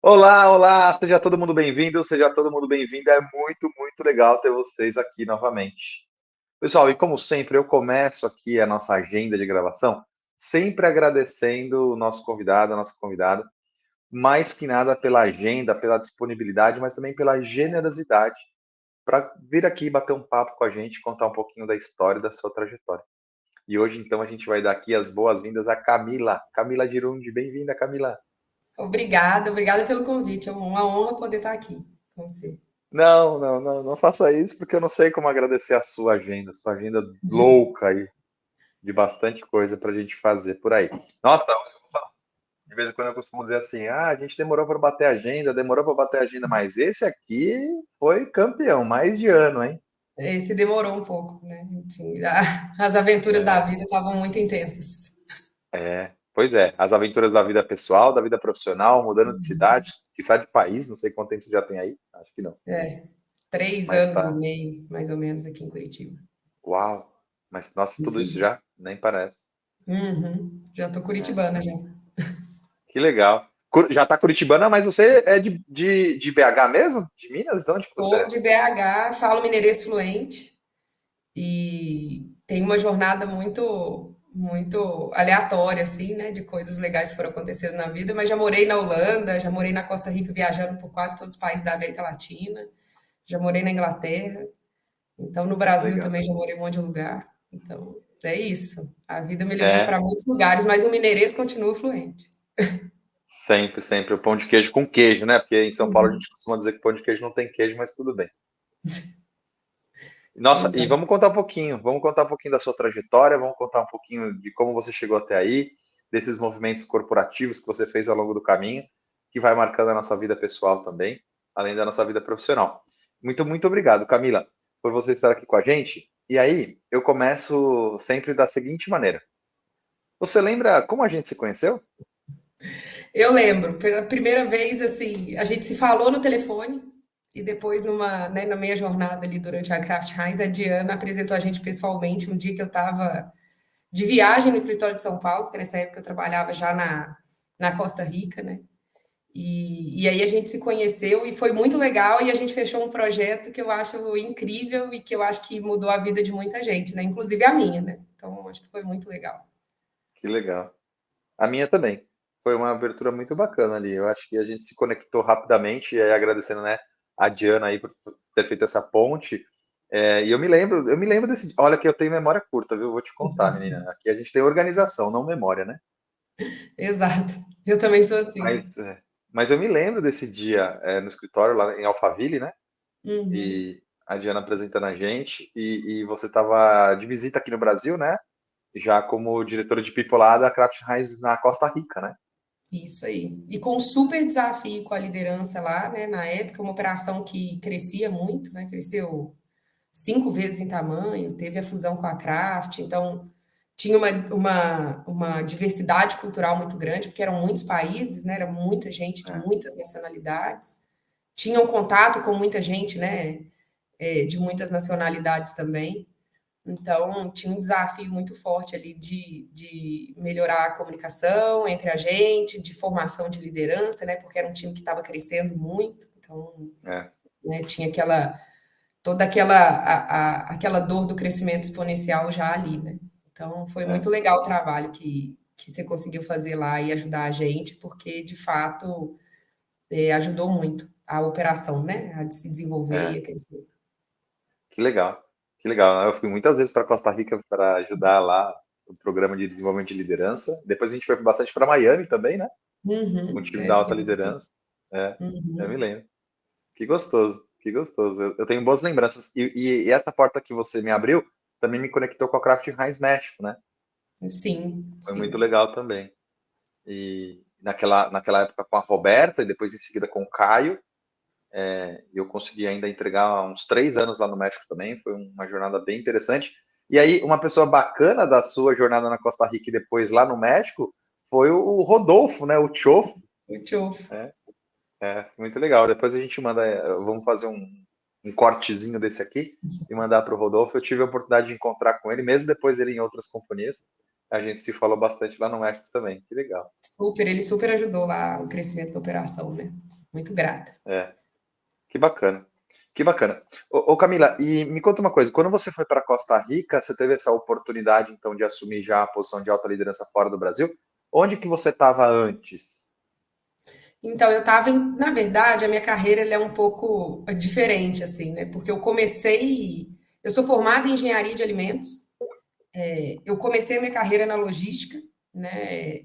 Olá, olá, seja todo mundo bem-vindo, seja todo mundo bem-vindo. É muito, muito legal ter vocês aqui novamente. Pessoal, e como sempre, eu começo aqui a nossa agenda de gravação, sempre agradecendo o nosso convidado, a nossa convidada, mais que nada pela agenda, pela disponibilidade, mas também pela generosidade para vir aqui bater um papo com a gente, contar um pouquinho da história e da sua trajetória. E hoje, então, a gente vai dar aqui as boas-vindas a Camila. Camila Girundi, bem-vinda, Camila. Obrigada pelo convite. É uma honra poder estar aqui com você. Não, não, não, não faça isso, porque eu não sei como agradecer a sua agenda louca aí, de bastante coisa pra gente fazer por aí. Nossa, de vez em quando eu costumo dizer assim, a gente demorou para bater a agenda, demorou para bater a agenda, mas esse aqui foi campeão, mais de ano, hein? Esse demorou um pouco, né? Enfim, as aventuras da É, vida estavam muito intensas. pois é, as aventuras da vida pessoal, da vida profissional, mudando de cidade, que sai de país, não sei quanto tempo você já tem aí, acho que não, É, três mas anos e tá, meio, mais ou menos, aqui em Curitiba. uau, mas nossa, tudo isso Sim. já, nem parece. Uhum. Já tô É. curitibana já. Que legal. Já tá curitibana, mas você é de BH mesmo? De Minas? De onde que você Sou é? de BH, falo mineirês fluente e tenho uma jornada muito aleatória, assim, né? De coisas legais que foram acontecendo na vida, mas já morei na Holanda, já morei na Costa Rica, viajando por quase todos os países da América Latina. Já morei na Inglaterra, então no Brasil Legal. também já morei em um monte de lugar. Então, é isso. A vida me levou É, para muitos lugares, mas o mineirês continua fluente. sempre, sempre. O pão de queijo com queijo, né? Porque em São Paulo a gente costuma dizer que pão de queijo não tem queijo, mas tudo bem. Nossa, e Exato. vamos contar um pouquinho da sua trajetória, vamos contar um pouquinho de como você chegou até aí, desses movimentos corporativos que você fez ao longo do caminho, que vai marcando a nossa vida pessoal também, além da nossa vida profissional. Muito, muito obrigado, Camila, por você estar aqui com a gente. E aí, eu começo sempre da seguinte maneira. Você lembra como a gente se conheceu? Eu lembro, pela primeira vez, assim, a gente se falou no telefone e depois na minha jornada ali durante a Craft Heinz, a Diana apresentou a gente pessoalmente um dia que eu estava de viagem no escritório de São Paulo, porque nessa época eu trabalhava já na Costa Rica, né? E aí a gente se conheceu e foi muito legal e a gente fechou um projeto que eu acho incrível e que eu acho que mudou a vida de muita gente, né? Inclusive a minha, né? Então acho que foi muito legal. Que legal. A minha também. Foi uma abertura muito bacana ali. Eu acho que a gente se conectou rapidamente, e aí agradecendo, né, a Diana aí por ter feito essa ponte. E eu me lembro desse. Olha que eu tenho memória curta, viu? Vou te contar, menina. Aqui a gente tem organização, não memória, né? Exato. Eu também sou assim. Mas eu me lembro desse dia no escritório lá em Alphaville, né? Uhum. E a Diana apresentando a gente, e você estava de visita aqui no Brasil, né? Já como diretora de People lá da Kraft Heinz na Costa Rica, né? Isso aí. E com um super desafio com a liderança lá, né? Na época, uma operação que crescia muito, né? Cresceu 5 vezes em tamanho, teve a fusão com a Kraft, então tinha uma diversidade cultural muito grande, porque eram muitos países, né? Era muita gente de É, muitas nacionalidades. Tinha um contato com muita gente, né? De muitas nacionalidades também. Então, tinha um desafio muito forte ali de melhorar a comunicação entre a gente, de formação de liderança, né? Porque era um time que estava crescendo muito. Então, é, né, tinha toda aquela dor do crescimento exponencial já ali, né? Então, foi muito é. legal o trabalho que você conseguiu fazer lá e ajudar a gente, porque, de fato, ajudou muito a operação, né? A de se desenvolver e É, a crescer. que legal, que legal. Eu fui muitas vezes para Costa Rica para ajudar lá o programa de desenvolvimento de liderança. Depois a gente foi bastante para Miami também, né? Com o Uhum, time da deve alta ter. liderança. É, eu me Uhum. lembro. Que gostoso, que gostoso. Eu tenho boas lembranças. E essa porta que você me abriu também me conectou com a Kraft Heinz México, né? Sim, Foi muito sim. legal também. E naquela época com a Roberta e depois em seguida com o Caio. E eu consegui ainda entregar uns 3 anos lá no México também. Foi uma jornada bem interessante. E aí, uma pessoa bacana da sua jornada na Costa Rica e depois lá no México foi o Rodolfo, né? O Chof. Muito fofo. Muito legal. Depois a gente manda, vamos fazer um cortezinho desse aqui e mandar para o Rodolfo. Eu tive a oportunidade de encontrar com ele, mesmo depois ele em outras companhias. A gente se falou bastante lá no México também. Que legal. Super, ele super ajudou lá o crescimento da operação, né? Muito grata. É, que bacana. Que bacana. Ô, Camila, e me conta uma coisa, quando você foi para Costa Rica, você teve essa oportunidade, então, de assumir já a posição de alta liderança fora do Brasil. Onde que você estava antes? Então, na verdade, a minha carreira ela é um pouco diferente, assim, né? Porque eu sou formada em engenharia de alimentos, eu comecei a minha carreira na logística, né?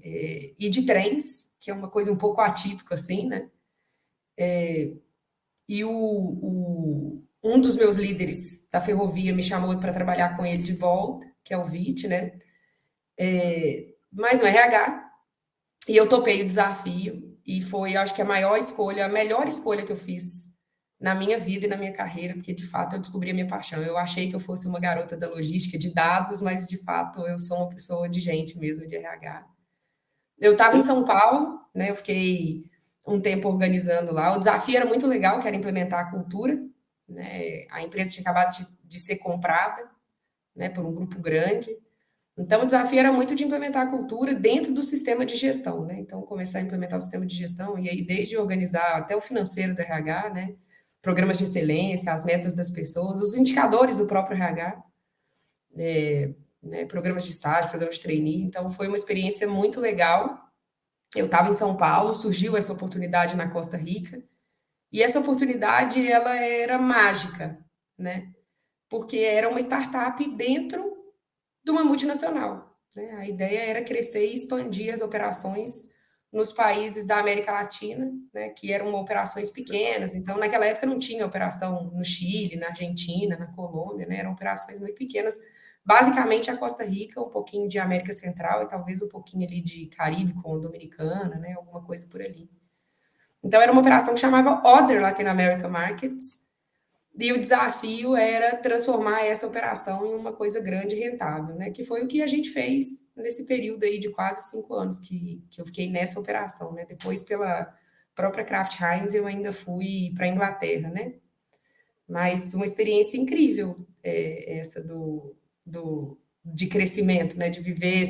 E de trens, que é uma coisa um pouco atípica, assim, né? E um dos meus líderes da ferrovia me chamou para trabalhar com ele de volta, que é o VIT, né? Mas no RH. E eu topei o desafio. E foi, eu acho que a maior escolha, a melhor escolha que eu fiz na minha vida e na minha carreira, porque de fato eu descobri a minha paixão. Eu achei que eu fosse uma garota da logística, de dados, mas de fato eu sou uma pessoa de gente mesmo, de RH. Eu estava em São Paulo, né? Eu fiquei um tempo organizando lá. O desafio era muito legal, que era implementar a cultura, né? A empresa tinha acabado de ser comprada, né, por um grupo grande. Então, o desafio era muito de implementar a cultura dentro do sistema de gestão, né? Então, começar a implementar o sistema de gestão, e aí, desde organizar até o financeiro do RH, né? Programas de excelência, as metas das pessoas, os indicadores do próprio RH, né? Programas de estágio, programas de trainee. Então, foi uma experiência muito legal. Eu estava em São Paulo, surgiu essa oportunidade na Costa Rica, e essa oportunidade, ela era mágica, né? Porque era uma startup dentro de uma multinacional, né? A ideia era crescer e expandir as operações nos países da América Latina, né, que eram operações pequenas. Então, naquela época não tinha operação no Chile, na Argentina, na Colômbia, né? Eram operações muito pequenas. Basicamente a Costa Rica, um pouquinho de América Central e talvez um pouquinho ali de Caribe com Dominicana, né? Alguma coisa por ali. Então, era uma operação que chamava Other Latin America Markets, e o desafio era transformar essa operação em uma coisa grande e rentável, né? Que foi o que a gente fez nesse período aí de quase 5 anos que eu fiquei nessa operação, né? Depois, pela própria Kraft Heinz, eu ainda fui para a Inglaterra, né? Mas uma experiência incrível, essa de crescimento, né? De viver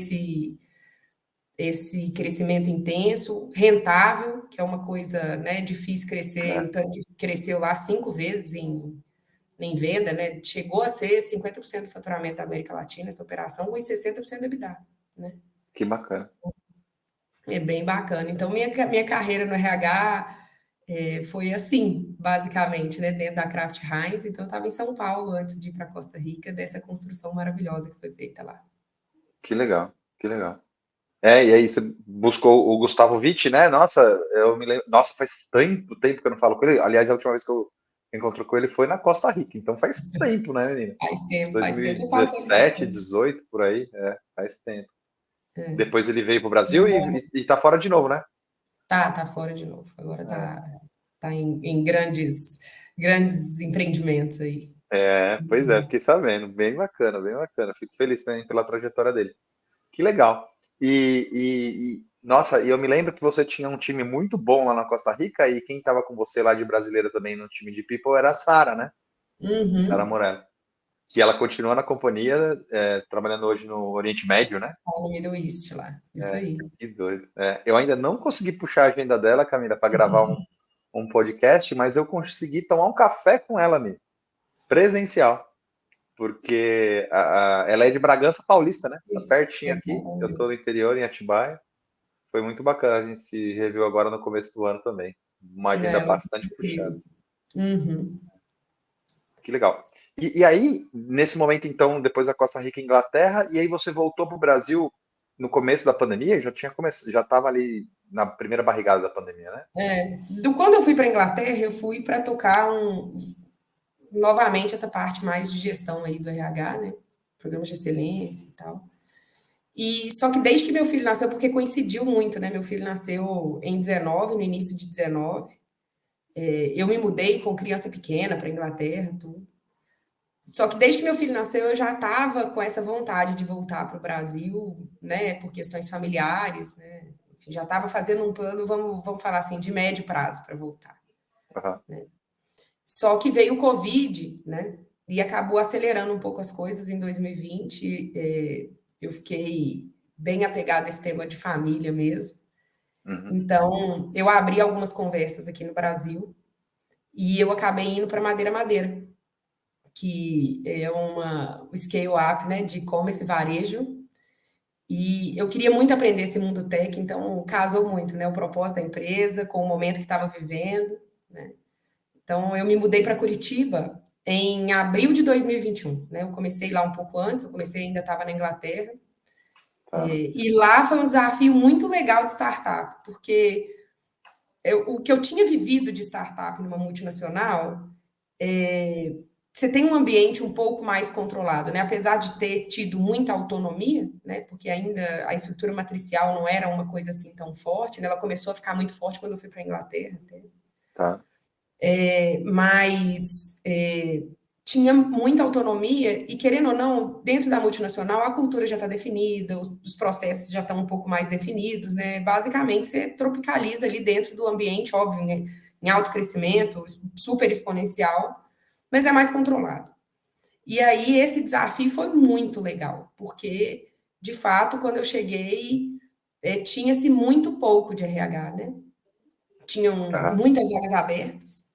esse crescimento intenso, rentável, que é uma coisa, né, difícil crescer, É, o tanto que cresceu lá 5 vezes em venda, né? Chegou a ser 50% do faturamento da América Latina, essa operação, com 60% do EBITDA, né? que bacana. É bem bacana. Então, minha carreira no RH foi assim, basicamente, né? Dentro da Kraft Heinz. Então, eu estava em São Paulo antes de ir para Costa Rica, dessa construção maravilhosa que foi feita lá. Que legal. Que legal. É, e aí você buscou o Gustavo Vitti, né? Nossa, eu me lembro. Nossa, faz tanto tempo que eu não falo com ele. Aliás, a última vez que eu encontrei com ele foi na Costa Rica. Então faz tempo, né, menina? Faz tempo, eu falo com ele 2017, bastante. 18, por aí. É, faz tempo. Depois ele veio pro Brasil e tá fora de novo, né? Tá fora de novo. Agora É, tá em grandes empreendimentos aí. pois é, fiquei sabendo. Bem bacana, bem bacana. Fico feliz também pela trajetória dele. Que legal. Nossa, e eu me lembro que você tinha um time muito bom lá na Costa Rica e quem estava com você lá de brasileira também no time de People era a Sara, né? Sara Uhum. Moreno. Que ela continua na companhia, trabalhando hoje no Oriente Médio, né? Tá no Middle East lá. Isso aí. Que doido. Eu ainda não consegui puxar a agenda dela, Camila, para gravar um podcast, mas eu consegui tomar um café com ela, amigo, presencial, porque ela é de Bragança Paulista, né? Tá Isso, pertinho aqui, eu tô exatamente. no interior, em Atibaia. Foi muito bacana, a gente se reviu agora no começo do ano também. Uma agenda Né, ela é bastante puxada. incrível. Uhum. Que legal. E aí, nesse momento, então, depois da Costa Rica e Inglaterra, e aí você voltou para o Brasil no começo da pandemia? Já tinha começado, já estava ali na primeira barrigada da pandemia, né? Quando eu fui para a Inglaterra, eu fui para tocar novamente essa parte mais de gestão aí do RH, né? Programas de excelência e tal. E só que desde que meu filho nasceu, porque coincidiu muito, né? Meu filho nasceu em 19, no início de 19. Eu me mudei com criança pequena para a Inglaterra, tudo. Só que desde que meu filho nasceu, eu já estava com essa vontade de voltar para o Brasil, né? Por questões familiares, né? Enfim, já estava fazendo um plano, vamos falar assim, de médio prazo para voltar. Aham. Só que veio o Covid, né? E acabou acelerando um pouco as coisas em 2020. Eu fiquei bem apegada a esse tema de família mesmo. Uhum. Então, eu abri algumas conversas aqui no Brasil e eu acabei indo para Madeira Madeira, que é uma scale-up, né, de e-commerce e varejo. E eu queria muito aprender esse mundo tech, então casou muito, né, o propósito da empresa com o momento que estava vivendo, né. Então eu me mudei para Curitiba em abril de 2021, né, eu comecei lá um pouco antes, eu comecei ainda estava na Inglaterra, Tá, e lá foi um desafio muito legal de startup, porque o que eu tinha vivido de startup numa multinacional, você tem um ambiente um pouco mais controlado, né? Apesar de ter tido muita autonomia, né? Porque ainda a estrutura matricial não era uma coisa assim tão forte, né? Ela começou a ficar muito forte quando eu fui para a Inglaterra, até. tá. Mas tinha muita autonomia e, querendo ou não, dentro da multinacional, a cultura já está definida, os processos já estão um pouco mais definidos, né? Basicamente, você tropicaliza ali dentro do ambiente, óbvio, né? Em alto crescimento, super exponencial, mas é mais controlado. E aí esse desafio foi muito legal, porque, de fato, quando eu cheguei, tinha-se muito pouco de RH, né? Tinham Tá. muitas vagas abertas,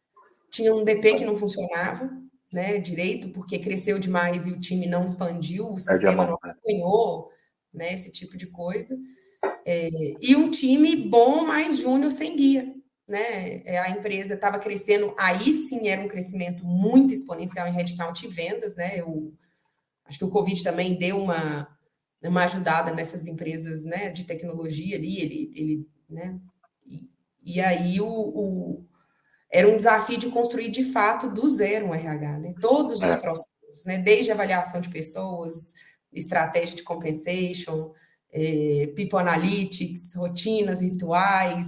tinha um DP que não funcionava, né, direito, porque cresceu demais e o time não expandiu, o Perde a sistema não mão, né? acompanhou, né, esse tipo de coisa. E um time bom, mais júnior sem guia, né? A empresa estava crescendo, aí sim era um crescimento muito exponencial em headcount e vendas, né? Acho que o Covid também deu uma ajudada nessas empresas, né, de tecnologia ali, né? E, e aí era um desafio de construir de fato do zero um RH, né? Todos os É. processos, né? Desde avaliação de pessoas, estratégia de compensation, people analytics, rotinas, rituais,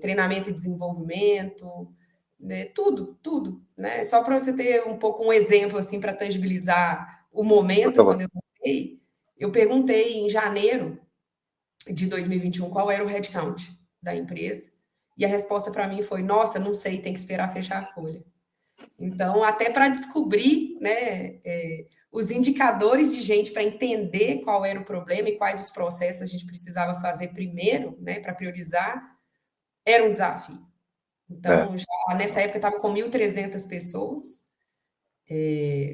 treinamento e desenvolvimento, né? Tudo, né? Só para você ter um pouco um exemplo assim para tangibilizar o Por momento favor. quando eu perguntei em janeiro de 2021 qual era o headcount da empresa. E a resposta para mim foi: nossa, não sei, tem que esperar fechar a folha. Então, até para descobrir, né, os indicadores de gente para entender qual era o problema e quais os processos a gente precisava fazer primeiro, né, para priorizar, era um desafio. É, Então, já nessa época estava com 1.300 pessoas,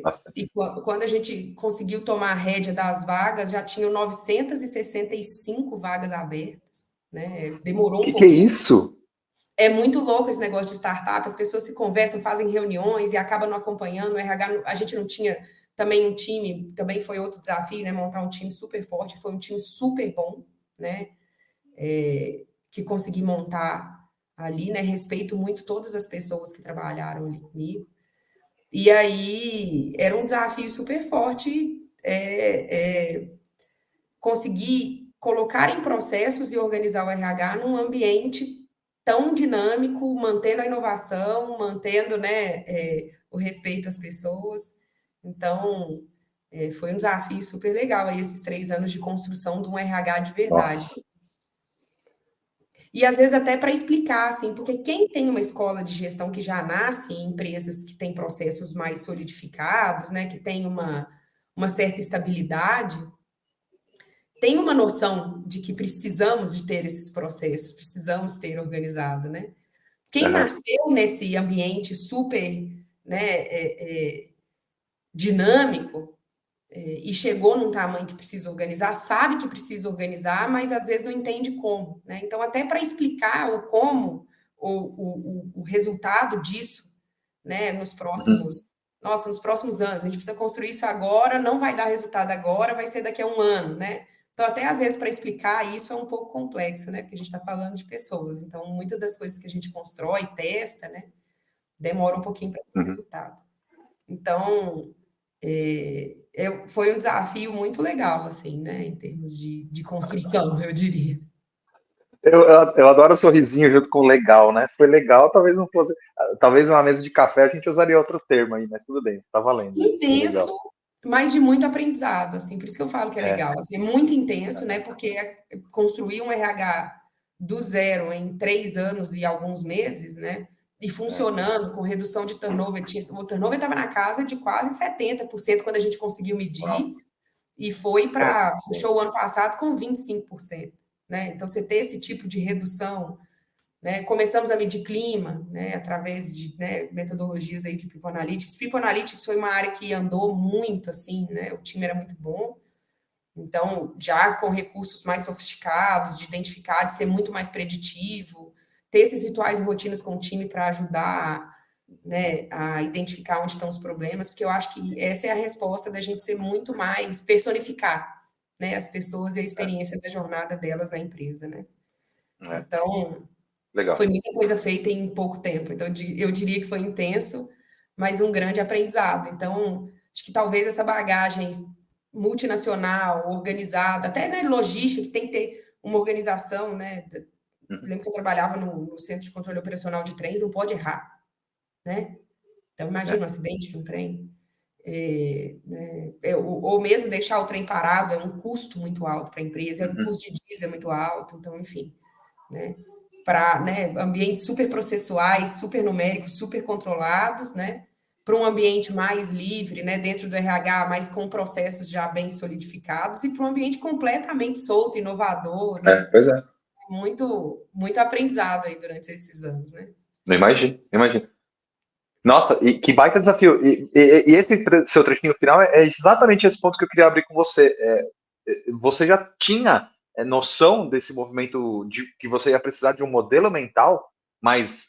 bastante. e quando a gente conseguiu tomar a rédea das vagas, já tinham 965 vagas abertas, né? Demorou um Que é pouquinho. isso? É muito louco esse negócio de startup, as pessoas se conversam, fazem reuniões e acabam não acompanhando. O RH, a gente não tinha também um time, também foi outro desafio, né? Montar um time super forte, foi um time super bom, né? Que consegui montar ali, né? Respeito muito todas as pessoas que trabalharam ali comigo. E aí era um desafio super forte conseguir colocar em processos e organizar o RH num ambiente tão dinâmico, mantendo a inovação, mantendo, né, o respeito às pessoas. Então, foi um desafio super legal aí, esses 3 anos de construção de um RH de verdade. Nossa. E às vezes até para explicar, assim, porque quem tem uma escola de gestão que já nasce em empresas que têm processos mais solidificados, né, que tem uma certa estabilidade, tem uma noção de que precisamos de ter esses processos, precisamos ter organizado, né? Quem Aham. nasceu nesse ambiente super, né, dinâmico, e chegou num tamanho que precisa organizar, sabe que precisa organizar, mas às vezes não entende como, né? Então, até para explicar o como, o resultado disso, né, Uhum. nos próximos anos, a gente precisa construir isso agora, não vai dar resultado agora, vai ser daqui a um ano, né? Então, até às vezes, para explicar isso é um pouco complexo, né? Porque a gente está falando de pessoas. Então, muitas das coisas que a gente constrói, testa, né? Demora um pouquinho para ter Uhum. resultado. Então, foi um desafio muito legal, assim, né? Em termos de construção, eu diria. Eu adoro o sorrisinho junto com legal, né? Foi legal, talvez não fosse. Talvez uma mesa de café a gente usaria outro termo aí, mas tudo bem, tá valendo isso. Foi legal. Intenso, mas de muito aprendizado, assim, por isso que eu falo que é É, legal. Assim, é muito intenso, né? Porque construir um RH do zero em 3 anos e alguns meses, né? E é. funcionando com redução de turnover. O turnover estava na casa de quase 70% quando a gente conseguiu Uau. medir. e fechou o ano passado com 25%, né? Então, você ter esse tipo de redução, né? Começamos a medir clima, né? Através de, né, metodologias aí de People Analytics. People Analytics foi uma área que andou muito, assim, né? O time era muito bom. Então, já com recursos mais sofisticados, de identificar, de ser muito mais preditivo, ter esses rituais e rotinas com o time para ajudar, né, a identificar onde estão os problemas, porque eu acho que essa é a resposta da gente ser muito mais personificar, né, as pessoas e a experiência da jornada delas na empresa, né? Então, Legal. foi muita coisa feita em pouco tempo. Então, eu diria que foi intenso, mas um grande aprendizado. Então, acho que talvez essa bagagem multinacional, organizada, até na logística, que tem que ter uma organização, né? Lembro que eu trabalhava no Centro de Controle Operacional de Trens, não pode errar, né? Então, imagina um acidente de um trem. Ou mesmo deixar o trem parado é um custo muito alto para a empresa, o custo de diesel é muito alto, então, enfim, né? Para, né, ambientes super processuais, super numéricos, super controlados, né? Para um ambiente mais livre, né, dentro do RH, mas com processos já bem solidificados, e para um ambiente completamente solto, inovador, né? Pois é. Muito, muito aprendizado aí durante esses anos, né? Não imagino, imagino. Nossa, e que baita desafio. E esse seu trechinho final é exatamente esse ponto que eu queria abrir com você. Você já tinha noção desse movimento de que você ia precisar de um modelo mental mais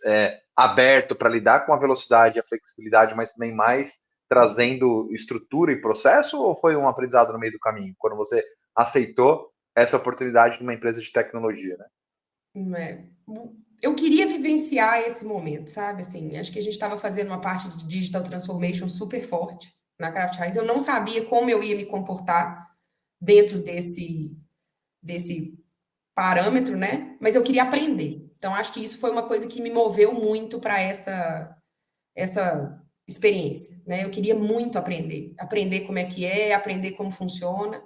aberto para lidar com a velocidade, a flexibilidade, mas também mais trazendo estrutura e processo? Ou foi um aprendizado no meio do caminho, quando você aceitou essa oportunidade numa empresa de tecnologia, né? É. Eu queria vivenciar esse momento, sabe? Assim, acho que a gente estava fazendo uma parte de digital transformation super forte na Kraft Heinz. Eu não sabia como eu ia me comportar dentro desse parâmetro, né? Mas eu queria aprender. Então, acho que isso foi uma coisa que me moveu muito para essa experiência, né? Eu queria muito aprender como é que é, aprender como funciona.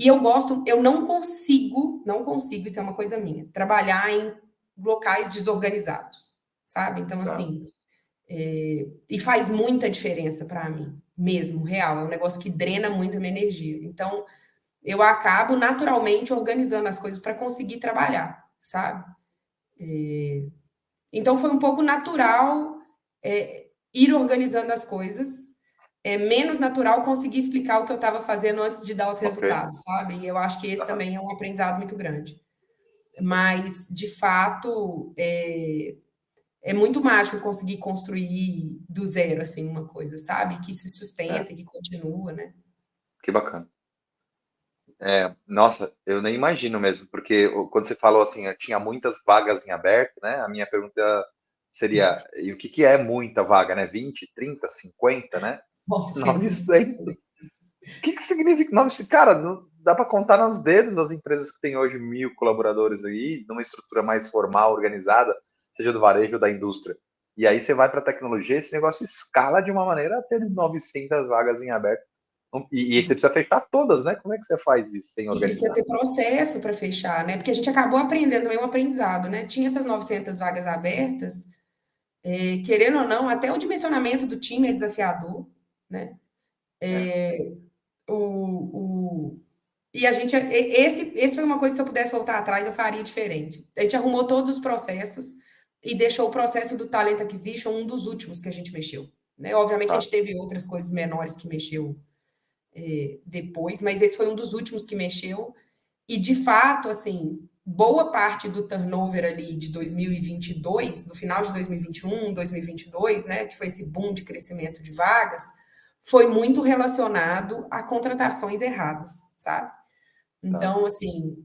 E eu não consigo, isso é uma coisa minha, trabalhar em locais desorganizados, sabe? Então, Tá. assim, e faz muita diferença para mim, mesmo, real. É um negócio que drena muito a minha energia. Então, eu acabo naturalmente organizando as coisas para conseguir trabalhar, sabe? Então, foi um pouco natural ir organizando as coisas. É menos natural conseguir explicar o que eu estava fazendo antes de dar os Ok. resultados, sabe? E eu acho que esse Tá. também é um aprendizado muito grande. Mas, de fato, é muito mágico conseguir construir do zero, assim, uma coisa, sabe? Que se É, sustenta, que continua, né? que bacana. Nossa, eu nem imagino mesmo, porque quando você falou assim, tinha muitas vagas em aberto, né? A minha pergunta seria, e o que que é muita vaga, né? 20, 30, 50, né? 900. 950. O que que significa 900? Cara, não, dá para contar nos dedos as empresas que têm hoje 1.000 colaboradores aí, numa estrutura mais formal, organizada, seja do varejo ou da indústria. E aí você vai para a tecnologia, esse negócio escala de uma maneira a ter 900 vagas em aberto. E aí você precisa fechar todas, né? Como é que você faz isso sem E você organizar? ter processo para fechar, né? Porque a gente acabou aprendendo também um aprendizado, né? Tinha essas 900 vagas abertas, querendo ou não, até o dimensionamento do time é desafiador, né? É, O, o, e a gente, esse foi uma coisa, se eu pudesse voltar atrás, eu faria diferente. A gente arrumou todos os processos e deixou o processo do Talent Acquisition um dos últimos que a gente mexeu, né? Obviamente, a tá. gente teve outras coisas menores que mexeu depois, mas esse foi um dos últimos que mexeu. E, de fato, assim, boa parte do turnover ali de 2022, no final de 2021, 2022, né, que foi esse boom de crescimento de vagas, foi muito relacionado a contratações erradas, sabe? Tá. Então, assim,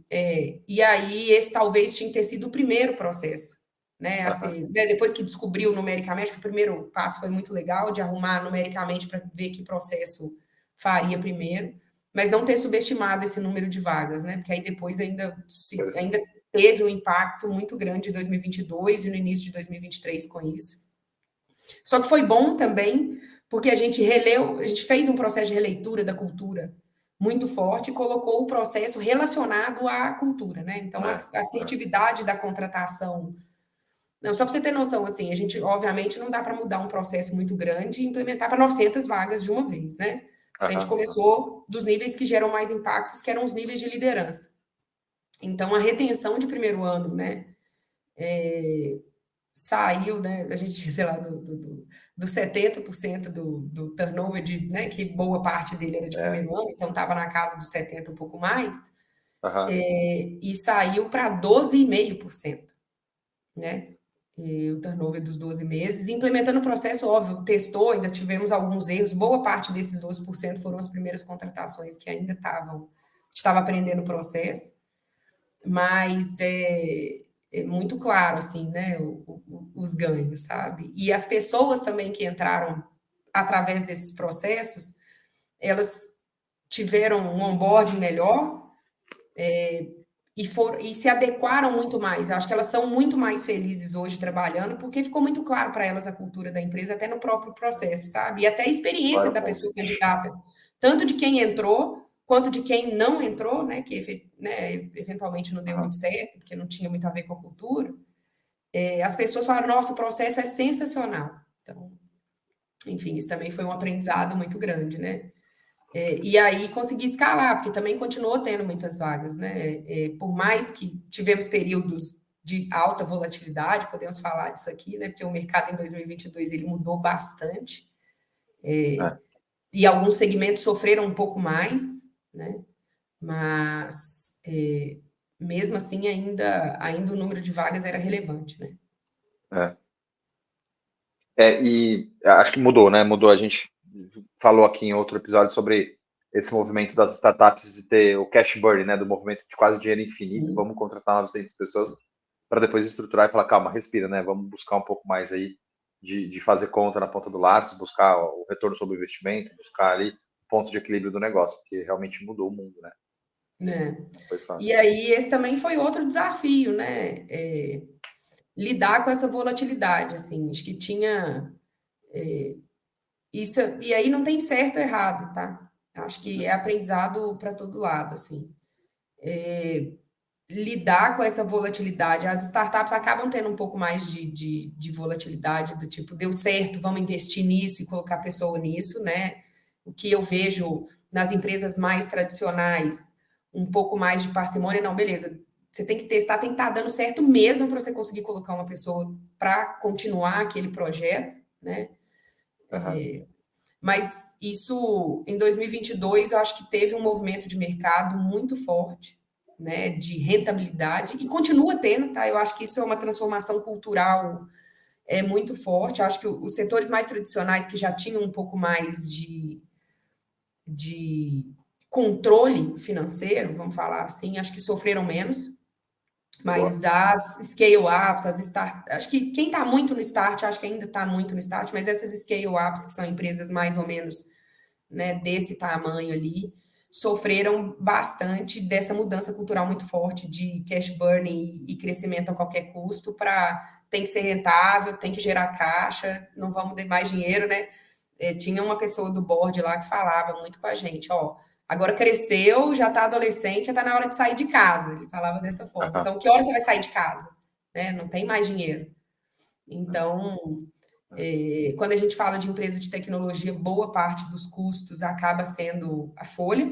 e aí esse talvez tinha que ter sido o primeiro processo, né? Aham. Assim, né, depois que descobriu numericamente, que o primeiro passo foi muito legal de arrumar numericamente para ver que processo faria primeiro, mas não ter subestimado esse número de vagas, né? Porque aí depois ainda Interessante. teve um impacto muito grande em 2022 e no início de 2023 com isso. Só que foi bom também, porque a gente fez um processo de releitura da cultura muito forte e colocou o processo relacionado à cultura, né? Então, a É, é. assertividade da contratação. Não, só para você ter noção, assim, a gente, obviamente, não dá para mudar um processo muito grande e implementar para 900 vagas de uma vez, né? A gente Aham. começou dos níveis que geram mais impactos, que eram os níveis de liderança. Então, a retenção de primeiro ano, né, saiu, né, a gente, sei lá, do 70% do turnover, né, que boa parte dele era de É. primeiro ano, então estava na casa dos 70, um pouco mais, Aham. e saiu para 12,5%, né? E o turnover dos 12 meses, implementando o processo, óbvio, testou, ainda tivemos alguns erros, boa parte desses 12% foram as primeiras contratações que ainda estava aprendendo o processo, mas é muito claro, assim, né, os ganhos, sabe? E as pessoas também que entraram através desses processos, elas tiveram um onboarding melhor, e se adequaram muito mais. Eu acho que elas são muito mais felizes hoje trabalhando, porque ficou muito claro para elas a cultura da empresa, até no próprio processo, sabe? E até a experiência Claro, da bom. pessoa candidata, tanto de quem entrou, quanto de quem não entrou, né? Que né, eventualmente não deu Aham. muito certo, porque não tinha muito a ver com a cultura. As pessoas falaram: nossa, o processo é sensacional. Então, enfim, isso também foi um aprendizado muito grande, né? E aí consegui escalar, porque também continuou tendo muitas vagas, né? Por mais que tivemos períodos de alta volatilidade, podemos falar disso aqui, né? Porque o mercado em 2022 ele mudou bastante, É. e alguns segmentos sofreram um pouco mais, né? Mas mesmo assim ainda o número de vagas era relevante, né? É. E acho que mudou, né? Mudou. A gente falou aqui em outro episódio sobre esse movimento das startups de ter o cash burn, né? Do movimento de quase dinheiro infinito. Sim. Vamos contratar 900 pessoas para depois estruturar e falar, calma, respira, né? Vamos buscar um pouco mais aí de fazer conta na ponta do lápis, buscar o retorno sobre o investimento, buscar ali o ponto de equilíbrio do negócio, porque realmente mudou o mundo, né? Né? Não foi E fácil. aí esse também foi outro desafio, né? Lidar com essa volatilidade, assim, acho que tinha isso, e aí não tem certo ou errado, tá? Acho que é aprendizado para todo lado, assim. Lidar com essa volatilidade, as startups acabam tendo um pouco mais de volatilidade, do tipo, deu certo, vamos investir nisso e colocar pessoa nisso, né? O que eu vejo nas empresas mais tradicionais, um pouco mais de parcimônia, não, beleza. Você tem que testar, tem que estar dando certo mesmo para você conseguir colocar uma pessoa para continuar aquele projeto, né? Aham. Mas isso, em 2022, eu acho que teve um movimento de mercado muito forte, né, de rentabilidade, e continua tendo, tá? Eu acho que isso é uma transformação cultural muito forte. Eu acho que os setores mais tradicionais, que já tinham um pouco mais de controle financeiro, vamos falar assim, acho que sofreram menos. Boa. Mas as scale-ups, acho que quem está muito no start, acho que ainda está muito no start, mas essas scale-ups, que são empresas mais ou menos, né, desse tamanho ali, sofreram bastante dessa mudança cultural muito forte de cash burn e crescimento a qualquer custo para tem que ser rentável, tem que gerar caixa, não vamos ter mais dinheiro, né? Tinha uma pessoa do board lá que falava muito com a gente, ó, agora cresceu, já está adolescente, já está na hora de sair de casa. Ele falava dessa forma. Aham. Então, que hora você vai sair de casa? Né? Não tem mais dinheiro. Então, quando a gente fala de empresa de tecnologia, boa parte dos custos acaba sendo a folha,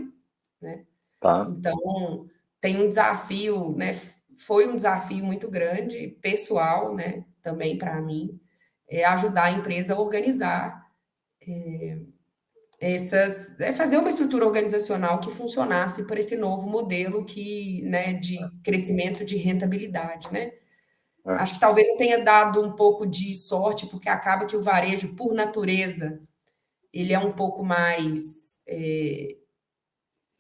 né? Tá. Então, tem um desafio, né? Foi um desafio muito grande, pessoal, né? Também para mim, ajudar a empresa a organizar fazer uma estrutura organizacional que funcionasse para esse novo modelo né, de crescimento de rentabilidade, né? É. Acho que talvez eu tenha dado um pouco de sorte, porque acaba que o varejo, por natureza, ele é um pouco mais,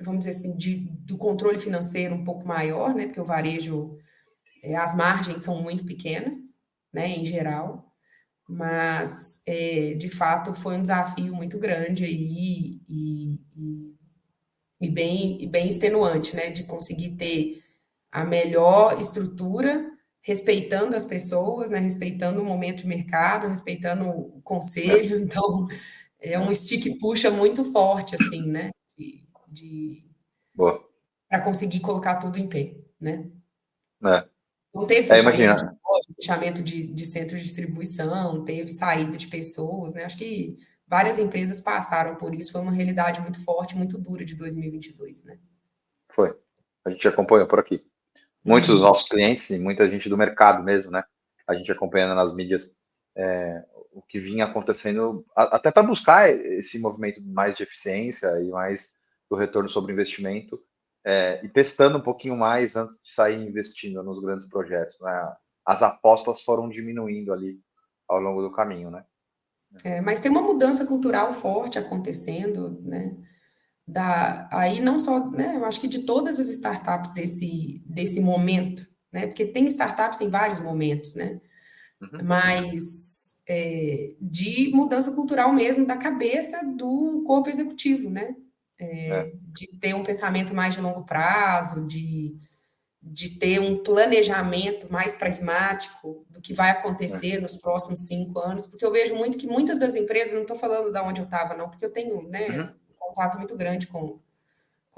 vamos dizer assim, do controle financeiro um pouco maior, né? Porque o varejo, as margens são muito pequenas, né, em geral, mas de fato foi um desafio muito grande aí e bem extenuante, né? De conseguir ter a melhor estrutura, respeitando as pessoas, né? Respeitando o momento de mercado, respeitando o É. conselho. Então, é um É. stick e puxa muito forte, assim, né? Boa. Para conseguir colocar tudo em pé, né? É. Não teve fechamento de Imagina. loja, fechamento de centro de distribuição, teve saída de pessoas, né? Acho que várias empresas passaram por isso, foi uma realidade muito forte, muito dura de 2022, né? Foi. A gente acompanhou por aqui. Muitos dos nossos clientes e muita gente do mercado mesmo, né? A gente acompanhando nas mídias o que vinha acontecendo, até para buscar esse movimento mais de eficiência e mais do retorno sobre investimento, e testando um pouquinho mais antes de sair investindo nos grandes projetos, né? As apostas foram diminuindo ali ao longo do caminho, né? Mas tem uma mudança cultural forte acontecendo, né? Aí não só, né? Eu acho que de todas as startups desse momento, né? Porque tem startups em vários momentos, né? Uhum. Mas de mudança cultural mesmo da cabeça do corpo executivo, né? De ter um pensamento mais de longo prazo, de ter um planejamento mais pragmático do que vai acontecer nos próximos 5 anos, porque eu vejo muito que muitas das empresas, não estou falando de onde eu estava, não, porque eu tenho, né, Uhum. um contato muito grande com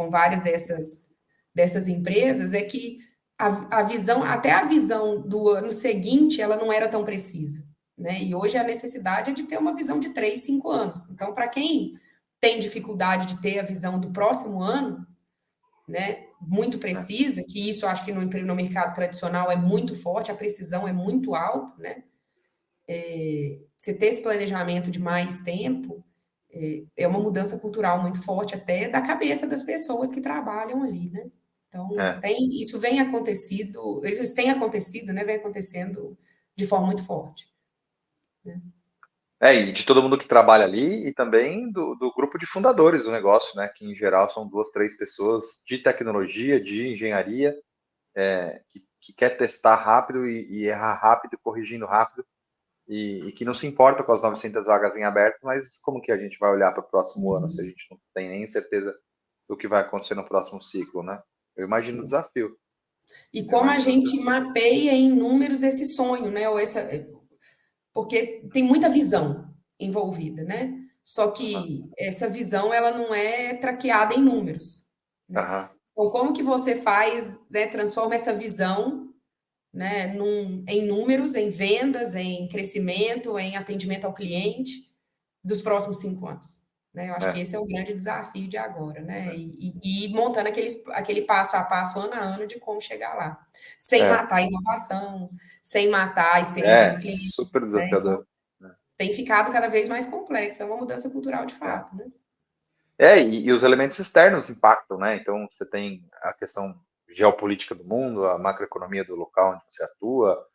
várias dessas empresas, é que a visão, até a visão do ano seguinte, ela não era tão precisa, né? E hoje a necessidade é de ter uma visão de 3, 5 anos. Então, para quem tem dificuldade de ter a visão do próximo ano, né, muito precisa, que isso eu acho que no mercado tradicional é muito forte, a precisão é muito alta, né? Você ter esse planejamento de mais tempo é uma mudança cultural muito forte até da cabeça das pessoas que trabalham ali, né? Então, isso isso tem acontecido, né? Vem acontecendo de forma muito forte. E de todo mundo que trabalha ali e também do grupo de fundadores do negócio, né? Que em geral são 2, 3 pessoas de tecnologia, de engenharia, que quer testar rápido e errar rápido, corrigindo rápido, e que não se importa com as 900 vagas em aberto, mas como que a gente vai olhar para o próximo ano se a gente não tem nem certeza do que vai acontecer no próximo ciclo, né? Eu imagino o desafio. E Eu como a imagino o gente desafio. mapeia em números esse sonho, né? Porque tem muita visão envolvida, né? Só Aham. que essa visão ela não é traqueada em números, né? Aham. Então, como que você faz, né, transforma essa visão, né, em números, em vendas, em crescimento, em atendimento ao cliente dos próximos 5 anos? Né? Eu acho que É, esse é o grande desafio de agora, né? é, E montando aquele passo a passo, ano a ano, de como chegar lá. Sem é, matar a inovação, sem matar a experiência do cliente, super né? Então, desafiador. tem ficado cada vez mais complexo, é uma mudança cultural de É. fato, né? E os elementos externos impactam, né? Então, você tem a questão geopolítica do mundo, a macroeconomia do local onde você atua,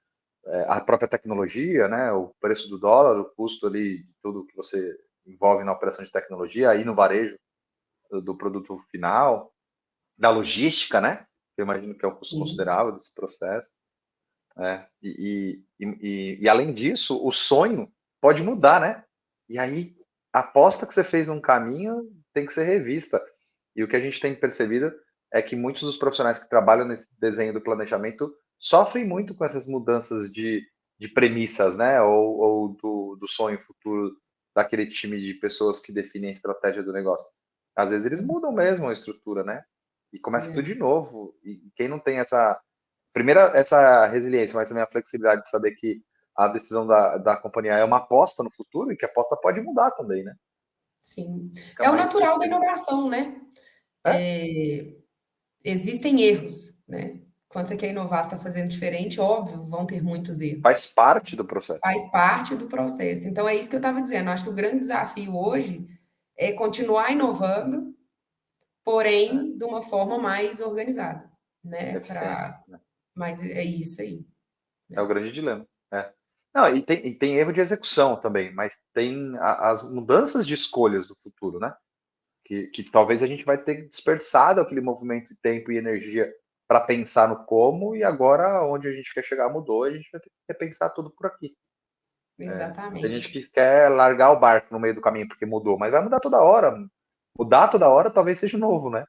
a própria tecnologia, né? O preço do dólar, o custo ali de tudo que você envolve na operação de tecnologia, aí no varejo do produto final, da logística, né? Eu imagino que é um custo Sim. considerável desse processo. E além disso, o sonho pode mudar, né? E aí, a aposta que você fez num caminho tem que ser revista. E o que a gente tem percebido é que muitos dos profissionais que trabalham nesse desenho do planejamento sofrem muito com essas mudanças de premissas, né? Ou do sonho futuro daquele time de pessoas que definem a estratégia do negócio. Às vezes eles mudam mesmo a estrutura, né? E começa tudo É. de novo. E quem não tem primeira, essa resiliência, mas também a flexibilidade de saber que a decisão da companhia é uma aposta no futuro e que a aposta pode mudar também, né? Sim. Fica É o mais natural da sutil. inovação, né? É, Existem erros, né? Quando você quer inovar, você está fazendo diferente, óbvio, vão ter muitos faz erros. parte do processo. Faz parte do processo. Então, é isso que eu estava dizendo. Acho que o grande desafio hoje é continuar inovando, Né? porém, de uma forma mais organizada, né? Eficiência. Né? Mas é isso aí. É o Né? grande dilema. É. Não, e tem erro de execução também, mas tem as mudanças de escolhas do futuro, né? Que talvez a gente vai ter desperdiçado aquele movimento de tempo e energia para pensar no como, e agora onde a gente quer chegar mudou, a gente vai ter que repensar tudo por aqui. Tem gente Exatamente. que quer largar o barco no meio do caminho porque mudou, mas vai mudar toda hora. Mudar toda hora talvez seja novo, né?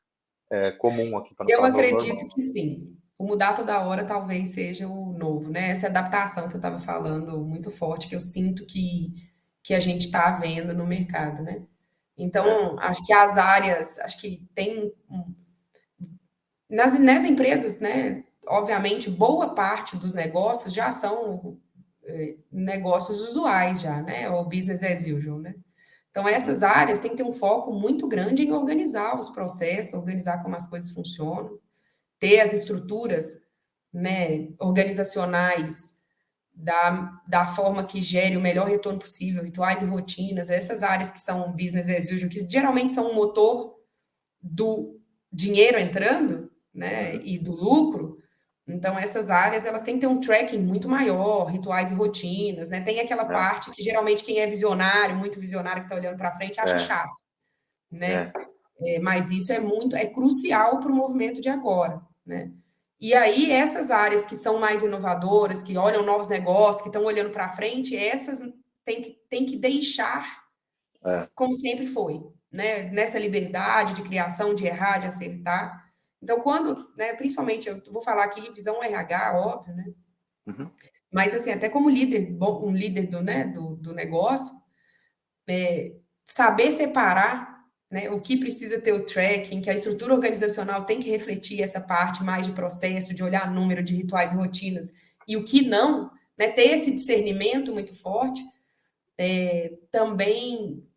É comum aqui, para não Eu falar novo acredito normal. que sim. O mudar toda hora talvez seja o novo, né? Essa adaptação que eu estava falando, muito forte, que eu sinto que a gente está vendo no mercado, né? É. Então, acho que as áreas, acho que tem nas empresas, né? Obviamente, boa parte dos negócios já são negócios usuais já, né? Ou business as usual, né? Então, essas áreas têm que ter um foco muito grande em organizar os processos, organizar como as coisas funcionam, ter as estruturas, né, organizacionais da forma que gere o melhor retorno possível, rituais e rotinas, essas áreas que são business as usual, que geralmente são o motor do dinheiro entrando, né, e do lucro. Então, essas áreas, elas têm que ter um tracking muito maior, rituais e rotinas, né? Tem aquela É, parte que geralmente quem é visionário, muito visionário que está olhando para frente, acha é, chato, né? é, Mas isso é crucial para o movimento de agora, né? E aí, essas áreas que são mais inovadoras, que olham novos negócios, que estão olhando para frente, essas tem que deixar é. como sempre foi, né? Nessa liberdade de criação, de errar, de acertar. Então, quando, né, principalmente, eu vou falar aqui visão RH, óbvio, né? Uhum. Mas, assim, até como líder, um líder do, né, do negócio, saber separar, né, o que precisa ter o tracking, que a estrutura organizacional tem que refletir essa parte mais de processo, de olhar número de rituais e rotinas, e o que não, né, ter esse discernimento muito forte, também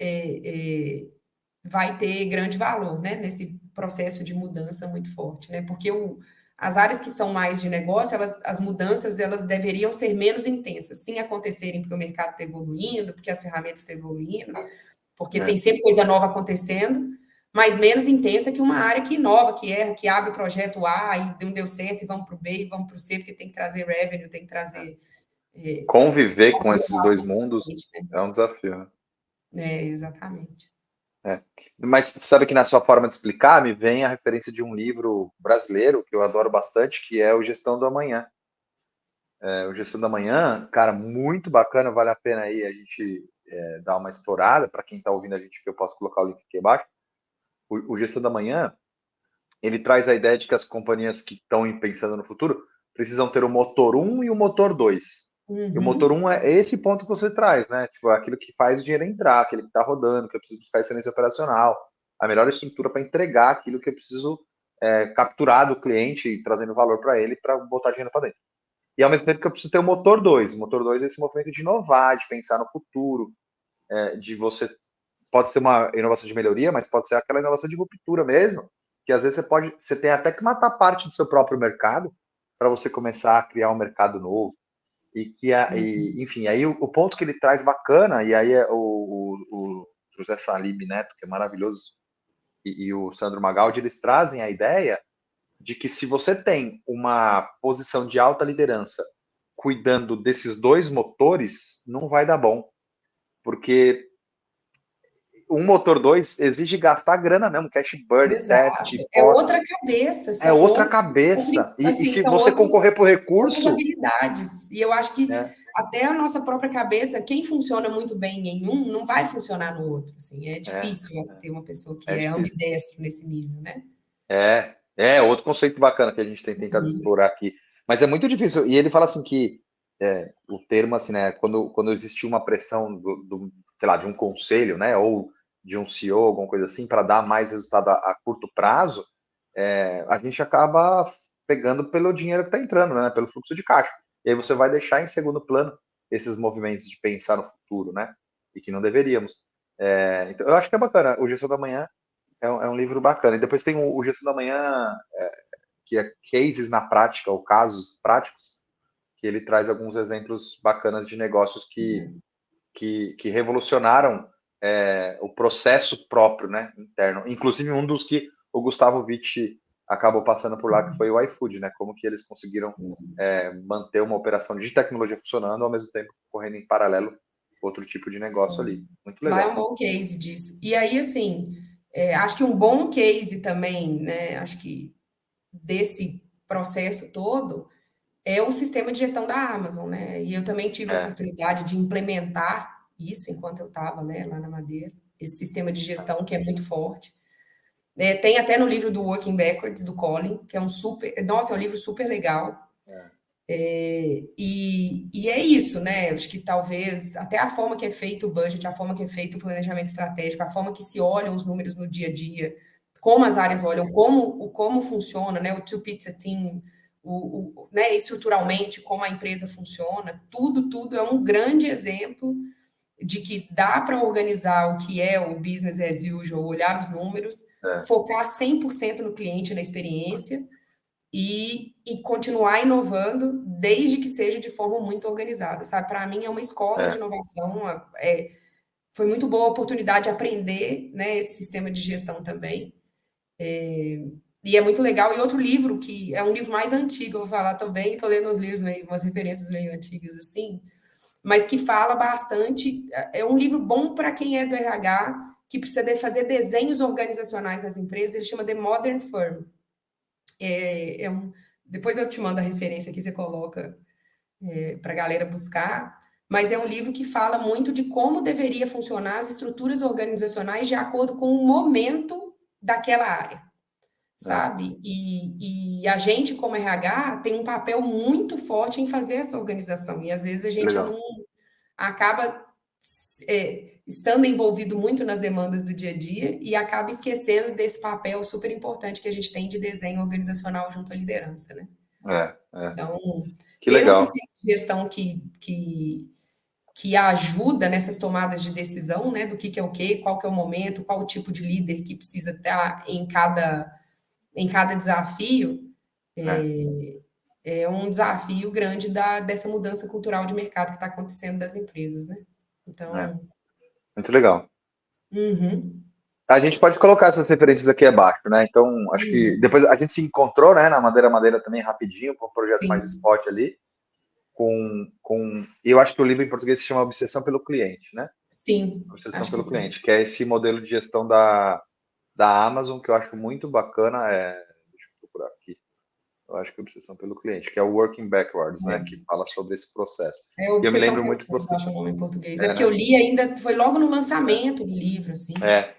vai ter grande valor, né, nesse processo de mudança muito forte, né, porque as áreas que são mais de negócio, as mudanças, elas deveriam ser menos intensas, sim acontecerem porque o mercado está evoluindo, porque as ferramentas estão evoluindo, porque tem É. sempre coisa nova acontecendo, mas menos intensa que uma área que inova, que erra, que abre o projeto A e não deu certo e vamos para o B e vamos para o C, porque tem que trazer revenue, tem que trazer Conviver com esses dois ações mundos né? é um desafio, né? Exatamente. É. Mas sabe que na sua forma de explicar me vem a referência de um livro brasileiro que eu adoro bastante, que é o Gestão do Amanhã. O Gestão da Manhã, cara, muito bacana, vale a pena aí a gente dar uma explorada. Para quem está ouvindo a gente, que eu posso colocar o link aqui embaixo. O Gestão da Manhã, ele traz a ideia de que as companhias que estão pensando no futuro precisam ter o motor um e o motor 2. E o motor Uhum. um é esse ponto que você traz, né? Tipo, aquilo que faz o dinheiro entrar, aquele que está rodando, que eu preciso buscar excelência operacional, a melhor estrutura para entregar aquilo que eu preciso capturar do cliente, trazendo valor para ele, para botar dinheiro para dentro. E ao mesmo tempo que eu preciso ter o motor 2. O motor 2 é esse movimento de inovar, de pensar no futuro, de você. Pode ser uma inovação de melhoria, mas pode ser aquela inovação de ruptura mesmo, que às vezes você tem até que matar parte do seu próprio mercado para você começar a criar um mercado novo. Enfim, aí o ponto que ele traz bacana, e aí é o José Salim Neto, que é maravilhoso, e o Sandro Magaldi, eles trazem a ideia de que se você tem uma posição de alta liderança cuidando desses dois motores, não vai dar bom. Porque um motor 2 exige gastar grana mesmo, cash burn, Exato. teste, É pós, outra cabeça, é são outra outros, cabeça. E assim, se são você concorrer por outras recurso, habilidades. E eu acho que né, até a nossa própria cabeça, quem funciona muito bem em um, não vai funcionar no outro. Assim, é é, difícil ter uma pessoa que é é difícil. ambidestro nesse nível, né? Outro conceito bacana que a gente tem tentado explorar aqui. Mas é muito difícil. E ele fala assim que o termo, assim, né, quando existe uma pressão sei lá, de um conselho, né, ou de um CEO, alguma coisa assim, para dar mais resultado a curto prazo, a gente acaba pegando pelo dinheiro que está entrando, né, pelo fluxo de caixa. E aí você vai deixar em segundo plano esses movimentos de pensar no futuro, né, e que não deveríamos. Então, eu acho que é bacana. O Gestão da Manhã é um livro bacana. E depois tem o Gestão da Manhã, que é cases na prática, ou casos práticos, que ele traz alguns exemplos bacanas de negócios que revolucionaram o processo próprio, né, interno. Inclusive um dos que o Gustavo Witt acabou passando por lá, que foi o iFood, né, como que eles conseguiram manter uma operação de tecnologia funcionando, ao mesmo tempo correndo em paralelo outro tipo de negócio ali. Muito Lá é legal. um bom case disso. E aí, assim, acho que um bom case também, né? Acho que desse processo todo é o sistema de gestão da Amazon, né? E eu também tive a É, oportunidade de implementar isso enquanto eu estava, né, lá na Madeira, esse sistema de gestão que é muito forte. Tem até no livro do Working Backwards, do Colin, que é um super. Nossa, é um livro super legal. é, E é isso, né? Acho que talvez até a forma que é feito o budget, a forma que é feito o planejamento estratégico, a forma que se olham os números no dia a dia, como as áreas olham, como funciona, né? O Two Pizza Team, né? Estruturalmente, como a empresa funciona, tudo é um grande exemplo de que dá para organizar o que é o business as usual, olhar os números, É, focar 100% no cliente, na experiência, e continuar inovando, desde que seja de forma muito organizada, sabe? Para mim é uma escola de é, inovação, foi muito boa a oportunidade de aprender, né, esse sistema de gestão também. E é muito legal. E outro livro, que é um livro mais antigo, eu vou falar também, estou lendo uns livros meio, umas referências meio antigas assim, mas que fala bastante. É um livro bom para quem é do RH, que precisa fazer desenhos organizacionais nas empresas. Ele chama The Modern Firm. Depois eu te mando a referência aqui, você coloca para a galera buscar. Mas é um livro que fala muito de como deveria funcionar as estruturas organizacionais de acordo com o momento daquela área, é. sabe? E a gente, como RH, tem um papel muito forte em fazer essa organização. E às vezes a Que gente legal. não acaba estando envolvido muito nas demandas do dia a dia e acaba esquecendo desse papel super importante que a gente tem de desenho organizacional junto à liderança, né? É, é. Então, Que ter um legal. sistema de gestão que ajuda nessas tomadas de decisão, né, do que é o quê, qual que é o momento, qual o tipo de líder que precisa estar em cada desafio, É, é um desafio grande dessa mudança cultural de mercado que está acontecendo das empresas, né? é. Então, Muito legal. uhum, A gente pode colocar essas referências aqui abaixo, né? Então, acho que uhum, depois a gente se encontrou, né, na Madeira Madeira também rapidinho, para um projeto mais sim, spot ali, eu acho que o livro em português se chama Obsessão pelo Cliente, né? sim, Obsessão acho que pelo sim. Cliente, que é esse modelo de gestão da Amazon, que eu acho muito bacana. Deixa eu procurar aqui. Eu acho que é Obsessão pelo Cliente, que é o Working Backwards, né? Que fala sobre esse processo. É E eu me Obsessão lembro pelo muito que Cliente, você. eu acho o nome em português. É É, porque eu né? li ainda, foi logo no É. lançamento do livro, assim. É.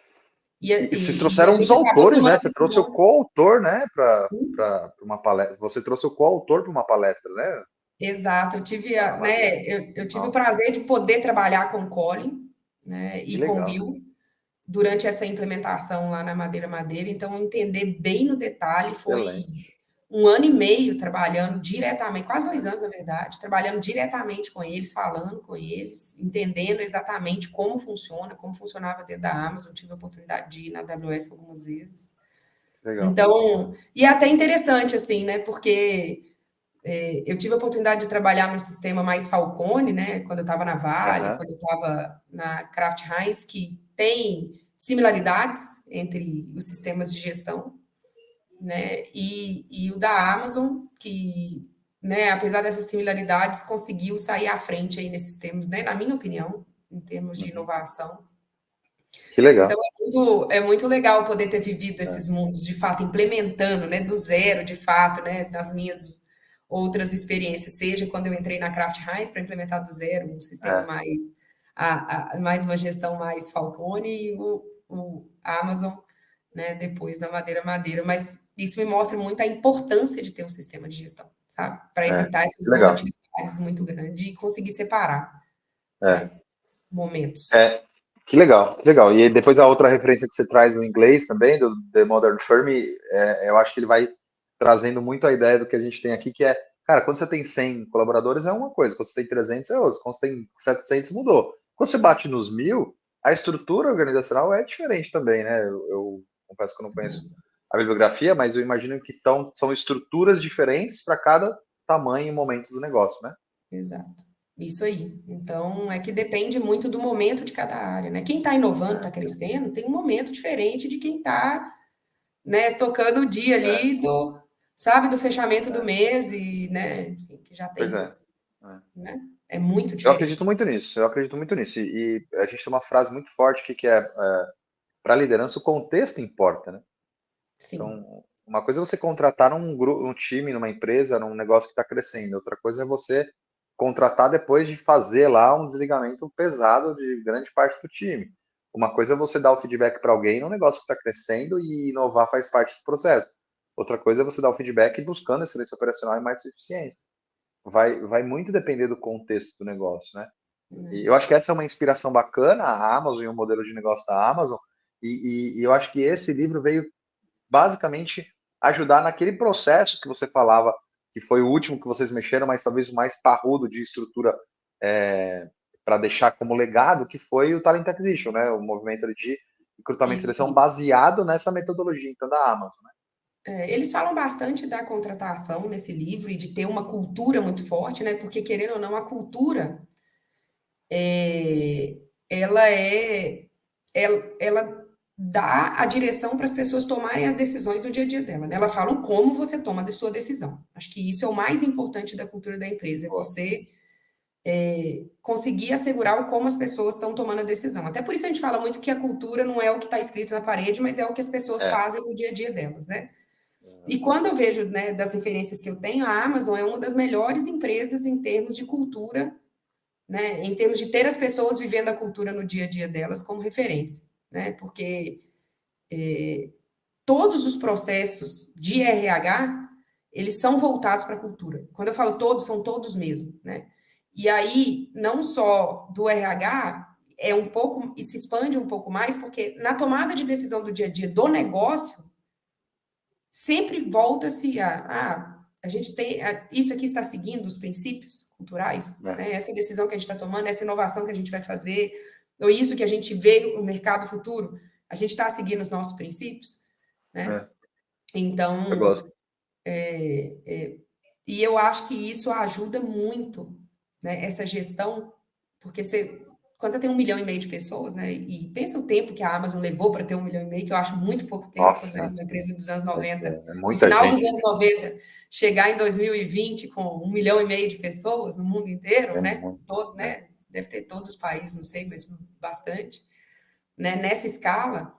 E, E vocês e a trouxeram um dos gente acabou autores, tomando né? a Você trouxe o decisão. coautor, né, para uma palestra. Você trouxe o coautor para uma palestra, né? Exato, eu tive, Lá na Madeira. né, eu tive o Nossa, prazer de poder trabalhar com o Colin, né, que e com o legal. Bill durante essa implementação lá na Madeira Madeira. Então, entender bem no detalhe foi Excelente. 1 ano e meio trabalhando diretamente, quase 2 anos, na verdade, trabalhando diretamente com eles, falando com eles, entendendo exatamente como funciona, como funcionava dentro da Amazon. Tive a oportunidade de ir na AWS algumas vezes. Legal. Então, e é até interessante, assim, né? Porque eu tive a oportunidade de trabalhar num sistema mais Falcone, né? Quando eu estava na Vale, Aham. quando eu estava na Kraft Heinz, que tem similaridades entre os sistemas de gestão, né? E o da Amazon, que, né, apesar dessas similaridades, conseguiu sair à frente aí nesses termos, né? Na minha opinião, em termos de Uhum. inovação. Que Então legal. é muito legal poder ter vivido É, esses mundos de fato, implementando, né, do zero, de fato, né, nas minhas outras experiências, seja quando eu entrei na Kraft Heinz para implementar do zero um sistema é, mais, mais uma gestão mais Falcone e o Amazon, né, depois na Madeira Madeira, mas isso me mostra muito a importância de ter um sistema de gestão, sabe, para evitar essas que legal. volatilidades muito grandes e conseguir separar, É, né, momentos. é, que legal, que legal. E depois a outra referência que você traz no inglês também, do The Modern Firm, eu acho que ele vai trazendo muito a ideia do que a gente tem aqui, que é, cara, quando você tem 100 colaboradores é uma coisa, quando você tem 300 é outra, quando você tem 700 mudou. Quando você bate nos 1.000, a estrutura organizacional é diferente também, né? Eu confesso que eu não conheço a bibliografia, mas eu imagino que são estruturas diferentes para cada tamanho e momento do negócio, né? Exato. Isso aí. Então, é que depende muito do momento de cada área, né? Quem está inovando, está É, crescendo, tem um momento diferente de quem está, né, tocando o dia é, ali do, sabe, do fechamento do é. mês e, né, enfim, que já Pois tem, é. É. né? É muito Eu acredito diferente. muito nisso, eu acredito muito nisso. E a gente tem uma frase muito forte que é, para a liderança, o contexto importa, né? Sim, Então, uma coisa é você contratar um time, numa empresa, num negócio que está crescendo. Outra coisa é você contratar depois de fazer lá um desligamento pesado de grande parte do time. Uma coisa é você dar o feedback para alguém num negócio que está crescendo e inovar faz parte do processo. Outra coisa é você dar o feedback buscando excelência operacional e mais eficiência. Vai muito depender do contexto do negócio, né? E eu né? acho que essa é uma inspiração bacana, a Amazon e o modelo de negócio da Amazon, e eu acho que esse livro veio basicamente ajudar naquele processo que você falava, que foi o último que vocês mexeram, mas talvez o mais parrudo de estrutura para deixar como legado, que foi o Talent Acquisition, né? O movimento de recrutamento e Isso. seleção baseado nessa metodologia, então, da Amazon, né? Eles falam bastante da contratação nesse livro e de ter uma cultura muito forte, né? Porque, querendo ou não, a cultura, é, ela é, ela dá a direção para as pessoas tomarem as decisões no dia a dia dela, né? Ela fala o como você toma a sua decisão. Acho que isso é o mais importante da cultura da empresa, é você conseguir assegurar o como as pessoas estão tomando a decisão. Até por isso a gente fala muito que a cultura não é o que está escrito na parede, mas é o que as pessoas É. fazem no dia a dia delas, né? E quando eu vejo, né, das referências que eu tenho, a Amazon é uma das melhores empresas em termos de cultura, né, em termos de ter as pessoas vivendo a cultura no dia a dia delas como referência, né, porque todos os processos de RH, eles são voltados para a cultura. Quando eu falo todos, são todos mesmo, né? E aí, não só do RH, é um pouco, e se expande um pouco mais, porque na tomada de decisão do dia a dia do negócio, sempre volta-se a gente tem, isso aqui está seguindo os princípios culturais, É, né? Essa decisão que a gente está tomando, essa inovação que a gente vai fazer, ou isso que a gente vê no mercado futuro, a gente está seguindo os nossos princípios, né? é, eu Então, gosto. e eu acho que isso ajuda muito, né? Essa gestão, porque quando você tem 1,5 milhão de pessoas, né? E pensa o tempo que a Amazon levou para ter 1,5 milhão, que eu acho muito pouco tempo, quando é Nossa, uma empresa dos anos é, 90, é no muita final dos gente, anos 90, chegar em 2020 com 1,5 milhão de pessoas no mundo inteiro, é né? muito. Todo, É, né? Deve ter todos os países, não sei, mas bastante, né? Nessa escala,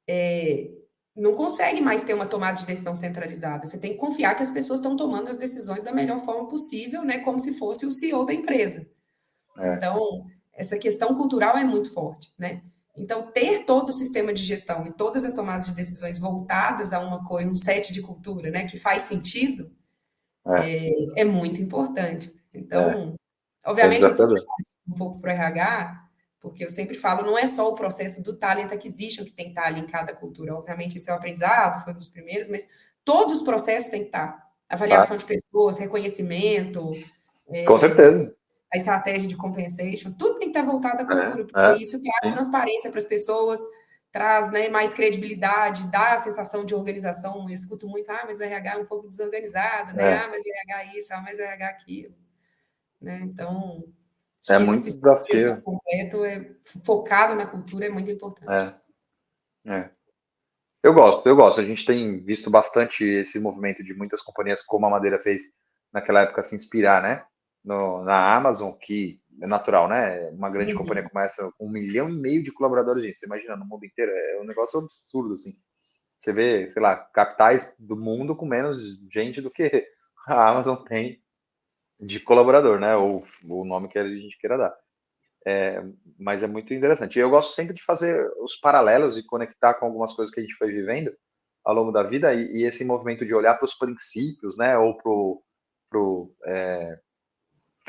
é, não consegue mais ter uma tomada de decisão centralizada. Você tem que confiar que as pessoas estão tomando as decisões da melhor forma possível, né? Como se fosse o CEO da empresa. é, Então, essa questão cultural é muito forte, né? Então, ter todo o sistema de gestão e todas as tomadas de decisões voltadas a uma coisa, um set de cultura, né, que faz sentido, é, é muito importante. é, Então, é obviamente, eu puxo desafiador. um pouco para o RH, porque eu sempre falo, não é só o processo do talent acquisition que tem que estar ali em cada cultura. Obviamente, esse é o aprendizado, foi um dos primeiros, mas todos os processos têm que estar. Tá? Avaliação de pessoas, reconhecimento, Com certeza. a estratégia de compensation, tudo tem que estar voltado à cultura, porque É, isso traz sim, transparência para as pessoas, traz, né, mais credibilidade, dá a sensação de organização. Eu escuto muito, mas o RH é um pouco desorganizado, né? é, Mas o RH é isso, mas o RH é aquilo, né? Então, acho é que esse muito sistema de gestão desafio. completo focado na cultura é muito importante. É, é. Eu gosto, eu gosto. A gente tem visto bastante esse movimento de muitas companhias, como a Madeira fez naquela época, se inspirar, né? Na Amazon, que é natural, né? Uma grande companhia Uhum. começa com 1,5 milhão de colaboradores, gente. Você imagina, no mundo inteiro, é um negócio absurdo, assim. Você vê, sei lá, capitais do mundo com menos gente do que a Amazon tem de colaborador, né? Ou o nome que a gente queira dar. Mas é muito interessante. E eu gosto sempre de fazer os paralelos e conectar com algumas coisas que a gente foi vivendo ao longo da vida e esse movimento de olhar para os princípios, né? Ou pra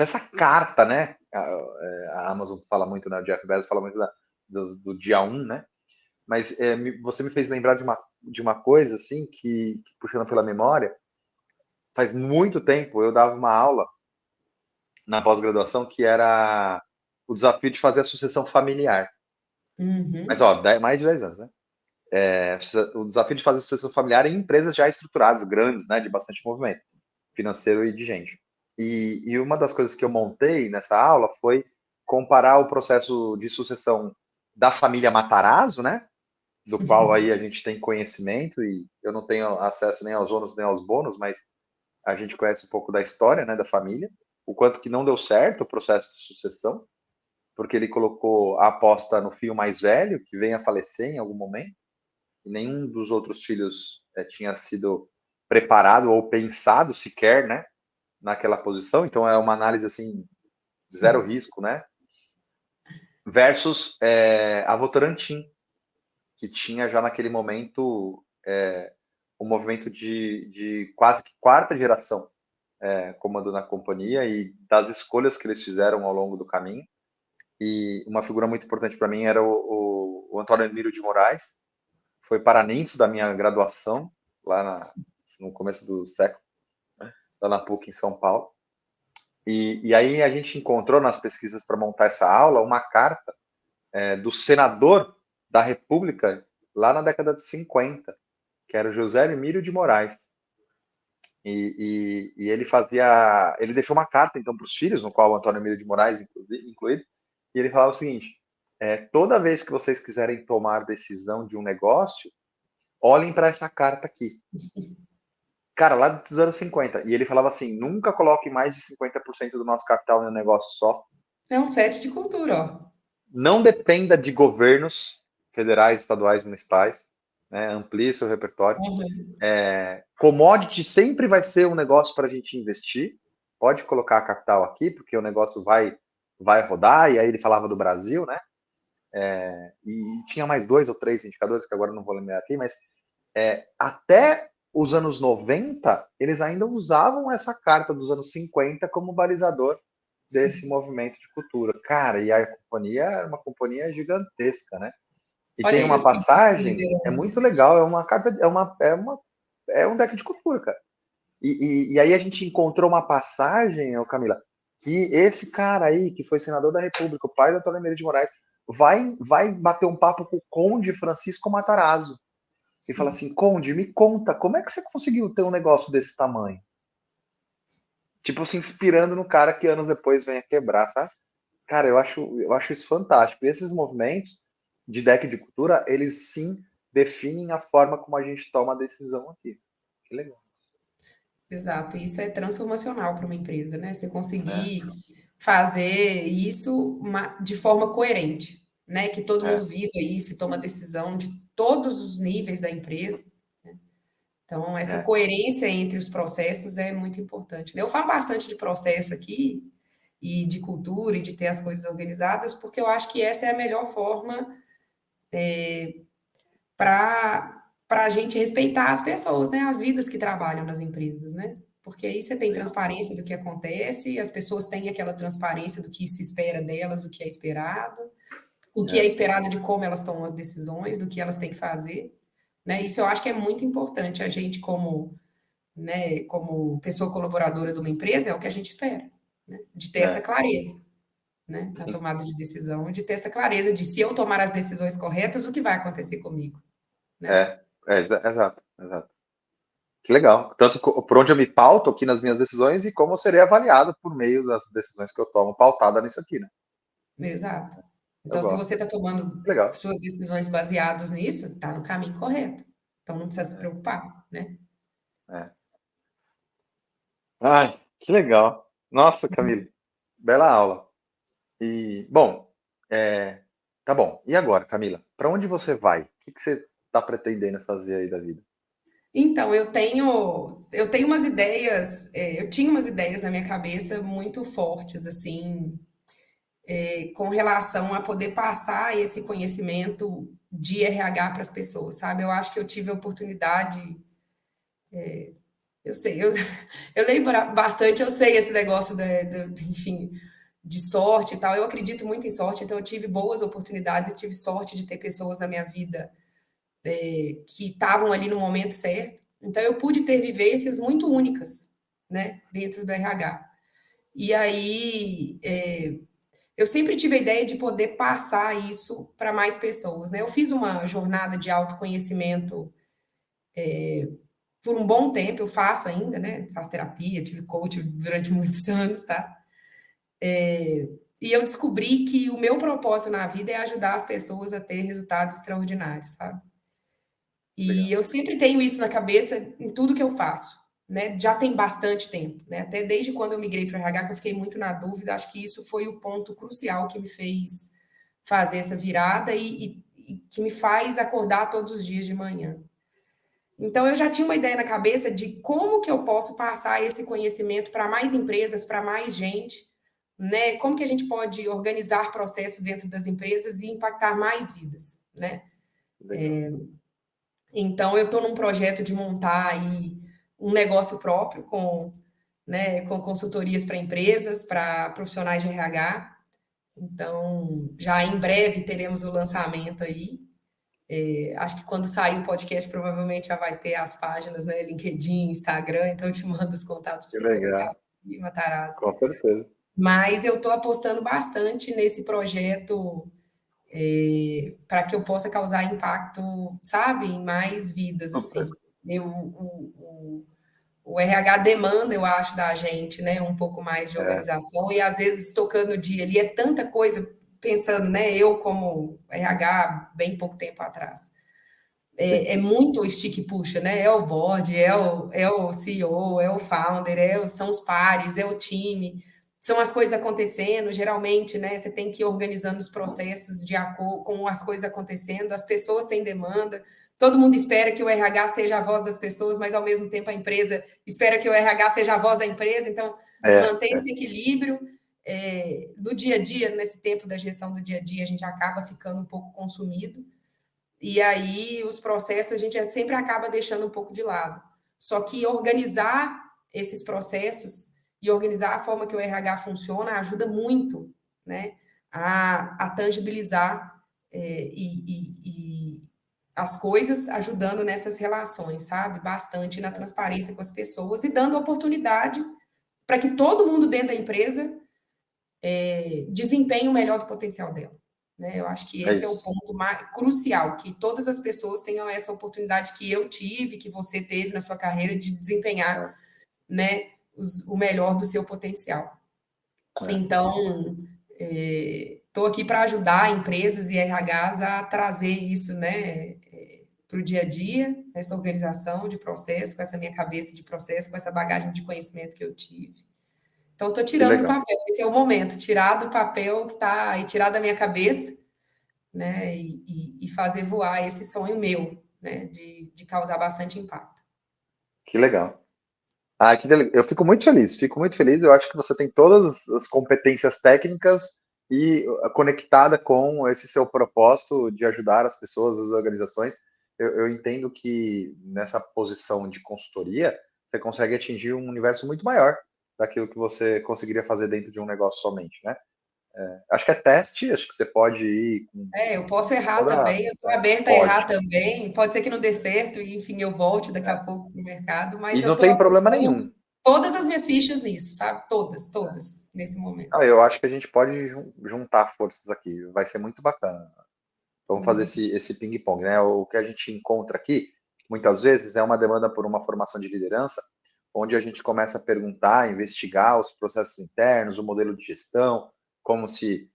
essa carta, né? A Amazon fala muito, né? O Jeff Bezos fala muito do dia um, né? Mas você me fez lembrar de uma coisa, assim, que puxando pela memória, faz muito tempo eu dava uma aula na pós-graduação que era o desafio de fazer a sucessão familiar. Mas, Uhum. ó, mais de 10 anos, né? O desafio de fazer sucessão familiar em empresas já estruturadas, grandes, né? De bastante movimento financeiro e de gente. E uma das coisas que eu montei nessa aula foi comparar o processo de sucessão da família Matarazzo, né? Do qual aí a gente tem conhecimento e eu não tenho acesso nem aos ônus nem aos bônus, mas a gente conhece um pouco da história, né, da família, o quanto que não deu certo o processo de sucessão, porque ele colocou a aposta no filho mais velho, que vem a falecer em algum momento, e nenhum dos outros filhos tinha sido preparado ou pensado sequer, né, naquela posição. Então é uma análise assim zero risco, né? Versus a Votorantim, que tinha já naquele momento um movimento de quase que quarta geração comando na companhia e das escolhas que eles fizeram ao longo do caminho. E uma figura muito importante para mim era o Antônio Emílio de Moraes, foi paraninfo da minha graduação, no começo do século, né, lá na PUC em São Paulo. E aí a gente encontrou nas pesquisas para montar essa aula uma carta do senador da República lá na década de 50, que era o José Emílio de Moraes. E ele deixou uma carta então para os filhos, no qual o Antônio Emílio de Moraes incluído, e ele falava o seguinte: toda vez que vocês quiserem tomar decisão de um negócio, olhem para essa carta aqui. Cara, lá dos anos 50. E ele falava assim: nunca coloque mais de 50% do nosso capital em um negócio só. É um set de cultura, ó. Não dependa de governos federais, estaduais, municipais. Né? Amplie seu repertório. Uhum. Commodity sempre vai ser um negócio para a gente investir. Pode colocar a capital aqui, porque o negócio vai rodar. E aí ele falava do Brasil, né? E tinha mais 2 ou 3 indicadores que agora não vou lembrar aqui, mas até os anos 90, eles ainda usavam essa carta dos anos 50 como balizador desse movimento de cultura. Cara, e a companhia era uma companhia gigantesca, né? E Olha tem aí uma os princípios de passagem, é liderança. muito legal, é uma carta, é um deck de cultura, cara. E aí a gente encontrou uma passagem, Camila, que esse cara aí, que foi senador da República, o pai da Antônio Emílio de Moraes, vai bater um papo com o Conde Francisco Matarazzo e fala assim: Conde, me conta, como é que você conseguiu ter um negócio desse tamanho? Tipo, se inspirando no cara que anos depois vem a quebrar, sabe? Cara, eu acho isso fantástico. E esses movimentos de deck de cultura, eles sim definem a forma como a gente toma a decisão aqui. Que legal, Exato, isso é transformacional para uma empresa, né? Você né? conseguir fazer isso de forma coerente, né? Que todo mundo É, viva isso e toma decisão de todos os níveis da empresa. Então, essa é, coerência entre os processos é muito importante, né? Eu falo bastante de processo aqui e de cultura e de ter as coisas organizadas, porque eu acho que essa é a melhor forma para a gente respeitar as pessoas, né? As vidas que trabalham nas empresas, né? Porque aí você tem legal. transparência do que acontece, as pessoas têm aquela transparência do que se espera delas, do que é esperado, o que é É, esperado de como elas tomam as decisões, do que elas têm que fazer, né? Isso eu acho que é muito importante a gente como, né, como pessoa colaboradora de uma empresa, é o que a gente espera, né? De ter essa é, clareza, né, na sim. tomada de decisão, de ter essa clareza de se eu tomar as decisões corretas, o que vai acontecer comigo, né? Exato, exato. Que legal. Tanto por onde eu me pauto aqui nas minhas decisões e como eu serei avaliado por meio das decisões que eu tomo pautada nisso aqui, né? Exato. Eu Então, se você gosto. está tomando Que legal. suas decisões baseadas nisso, está no caminho correto. Então, não precisa se É, preocupar, né? é. Ai, que legal. Nossa, Camila, bela aula. E, bom, tá bom. E agora, Camila? Para onde você vai? O que você está pretendendo fazer aí da vida? Então, eu tenho umas ideias, eu tinha umas ideias na minha cabeça muito fortes, assim, com relação a poder passar esse conhecimento de RH para as pessoas, sabe? Eu acho que eu tive a oportunidade, eu sei, eu leio bastante, eu sei esse negócio enfim, de sorte e tal. Eu acredito muito em sorte, então eu tive boas oportunidades, tive sorte de ter pessoas na minha vida que estavam ali no momento certo. Então eu pude ter vivências muito únicas, né, dentro do RH. E aí eu sempre tive a ideia de poder passar isso para mais pessoas, né? Eu fiz uma jornada de autoconhecimento por um bom tempo, eu faço ainda, né? Faço terapia, tive coach durante muitos anos, tá? E eu descobri que o meu propósito na vida é ajudar as pessoas a ter resultados extraordinários, sabe? E Legal. eu sempre tenho isso na cabeça em tudo que eu faço, né? Já tem bastante tempo, né? Até desde quando eu migrei para o RH, que eu fiquei muito na dúvida, acho que isso foi o ponto crucial que me fez fazer essa virada e que me faz acordar todos os dias de manhã. Então, eu já tinha uma ideia na cabeça de como que eu posso passar esse conhecimento para mais empresas, para mais gente, né? Como que a gente pode organizar processos dentro das empresas e impactar mais vidas, né? Legal. Então, eu estou num projeto de montar aí um negócio próprio com, né, com consultorias para empresas, para profissionais de RH. Então, já em breve teremos o lançamento aí. Acho que quando sair o podcast, provavelmente já vai ter as páginas, né? LinkedIn, Instagram, então eu te mando os contatos para Que você colocar. legal. e Matarazzo. Com certeza. Mas eu estou apostando bastante nesse projeto para que eu possa causar impacto, sabe, em mais vidas, Super. assim. O RH demanda, eu acho, da gente, né, um pouco mais de É, organização e às vezes tocando o dia ali é tanta coisa, pensando, né, eu como RH bem pouco tempo atrás. sim. É muito stick puxa, né? É o board, é o CEO, é o founder, são os pares, é o time, são as coisas acontecendo. Geralmente, né? Você tem que ir organizando os processos de acordo com as coisas acontecendo, as pessoas têm demanda. Todo mundo espera que o RH seja a voz das pessoas, mas ao mesmo tempo a empresa espera que o RH seja a voz da empresa. Então, É, manter é. esse equilíbrio. No dia a dia, nesse tempo da gestão do dia a dia, a gente acaba ficando um pouco consumido. E aí os processos a gente sempre acaba deixando um pouco de lado. Só que organizar esses processos e organizar a forma que o RH funciona ajuda muito, né, a tangibilizar e as coisas ajudando nessas relações, sabe? Bastante na transparência com as pessoas e dando oportunidade para que todo mundo dentro da empresa desempenhe o melhor do potencial dela. Né? Eu acho que É esse é o isso. ponto mais crucial, que todas as pessoas tenham essa oportunidade que eu tive, que você teve na sua carreira, de desempenhar, É, né, o melhor do seu potencial. é. Então, estou aqui para ajudar empresas e RHs a trazer isso, né, para o dia a dia, nessa organização de processo, com essa minha cabeça de processo, com essa bagagem de conhecimento que eu tive. Então, estou Que tirando do legal. papel, esse é o momento, tirar do papel que está, e tirar da minha cabeça, né, e fazer voar esse sonho meu, né, de causar bastante impacto. Que legal. Ah, eu fico muito feliz, fico muito feliz. Eu acho que você tem todas as competências técnicas e conectada com esse seu propósito de ajudar as pessoas, as organizações. Eu entendo que nessa posição de consultoria, você consegue atingir um universo muito maior daquilo que você conseguiria fazer dentro de um negócio somente, né? Acho que é teste, acho que você pode ir com Eu posso errar toda. também, eu estou aberta a errar Pode. também. Pode ser que não dê certo e, enfim, eu volte daqui a pouco para o mercado, mas E eu não estou tem problema apostando nenhum. todas as minhas fichas nisso, sabe? Todas, todas, nesse momento. Ah, eu acho que a gente pode juntar forças aqui, vai ser muito bacana. Vamos fazer Uhum. esse ping-pong, né? O que a gente encontra aqui, muitas vezes, é uma demanda por uma formação de liderança, onde a gente começa a perguntar, investigar os processos internos, o modelo de gestão, como se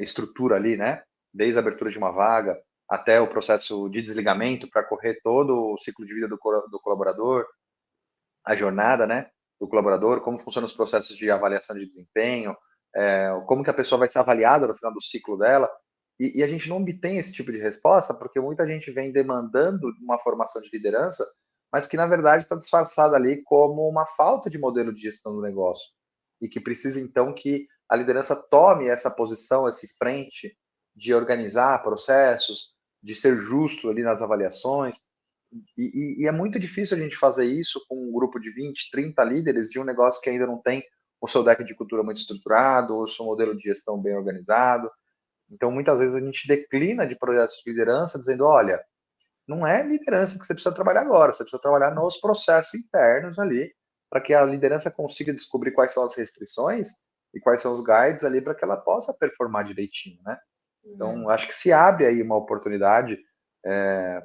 estrutura ali, né? Desde a abertura de uma vaga até o processo de desligamento para correr todo o ciclo de vida do colaborador, a jornada, né? Do colaborador, como funcionam os processos de avaliação de desempenho, como que a pessoa vai ser avaliada no final do ciclo dela. E a gente não obtém esse tipo de resposta porque muita gente vem demandando uma formação de liderança, mas que na verdade está disfarçada ali como uma falta de modelo de gestão do negócio e que precisa então que a liderança tome essa posição, esse frente de organizar processos, de ser justo ali nas avaliações. E é muito difícil a gente fazer isso com um grupo de 20, 30 líderes de um negócio que ainda não tem o seu deck de cultura muito estruturado, o seu modelo de gestão bem organizado. Então, muitas vezes a gente declina de projetos de liderança dizendo, olha, não é liderança que você precisa trabalhar agora, você precisa trabalhar nos processos internos ali, para que a liderança consiga descobrir quais são as restrições e quais são os guides ali para que ela possa performar direitinho, né? Então, acho que se abre aí uma oportunidade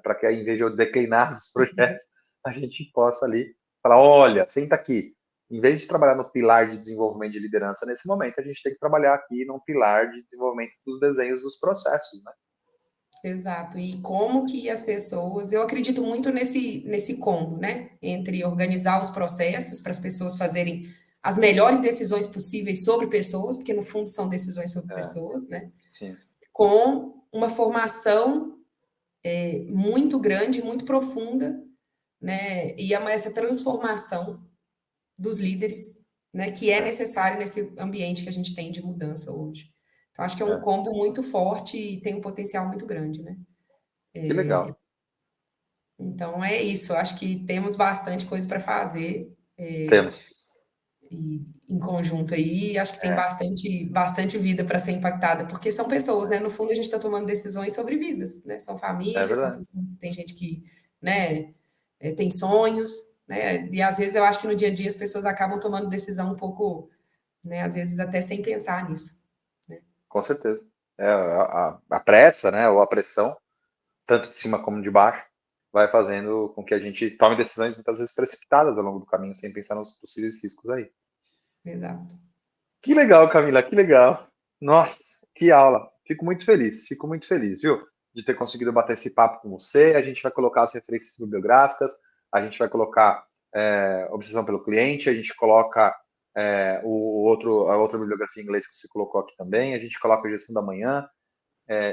para que, em vez de eu declinar os projetos, a gente possa ali falar: olha, senta aqui. Em vez de trabalhar no pilar de desenvolvimento de liderança nesse momento, a gente tem que trabalhar aqui no pilar de desenvolvimento dos desenhos dos processos, né? Exato. E como que as pessoas, eu acredito muito nesse combo, né? Entre organizar os processos para as pessoas fazerem as melhores decisões possíveis sobre pessoas, porque no fundo são decisões sobre É, pessoas, né? sim, Com uma formação muito grande, muito profunda, né? E essa transformação dos líderes, né? Que é é, necessário nesse ambiente que a gente tem de mudança hoje. Então, acho que é um é. combo muito forte e tem um potencial muito grande, né? Que legal. Então é isso, eu acho que temos bastante coisa para fazer Temos. e, em conjunto aí, acho que tem É, bastante vida para ser impactada, porque são pessoas, né? No fundo, a gente está tomando decisões sobre vidas, né? São é famílias, são verdade. pessoas que tem gente que, né, tem sonhos, né? E às vezes eu acho que no dia a dia as pessoas acabam tomando decisão um pouco, né? Às vezes até sem pensar nisso, né? Com certeza. A pressa, né, ou a pressão, tanto de cima como de baixo, vai fazendo com que a gente tome decisões muitas vezes precipitadas ao longo do caminho, sem pensar nos possíveis riscos aí. Exato. Que legal, Camila, que legal. Nossa, que aula. Fico muito feliz, viu? De ter conseguido bater esse papo com você. A gente vai colocar as referências bibliográficas, a gente vai colocar obsessão pelo cliente, a gente coloca a outra bibliografia em inglês que você colocou aqui também, a gente coloca a gestão da manhã.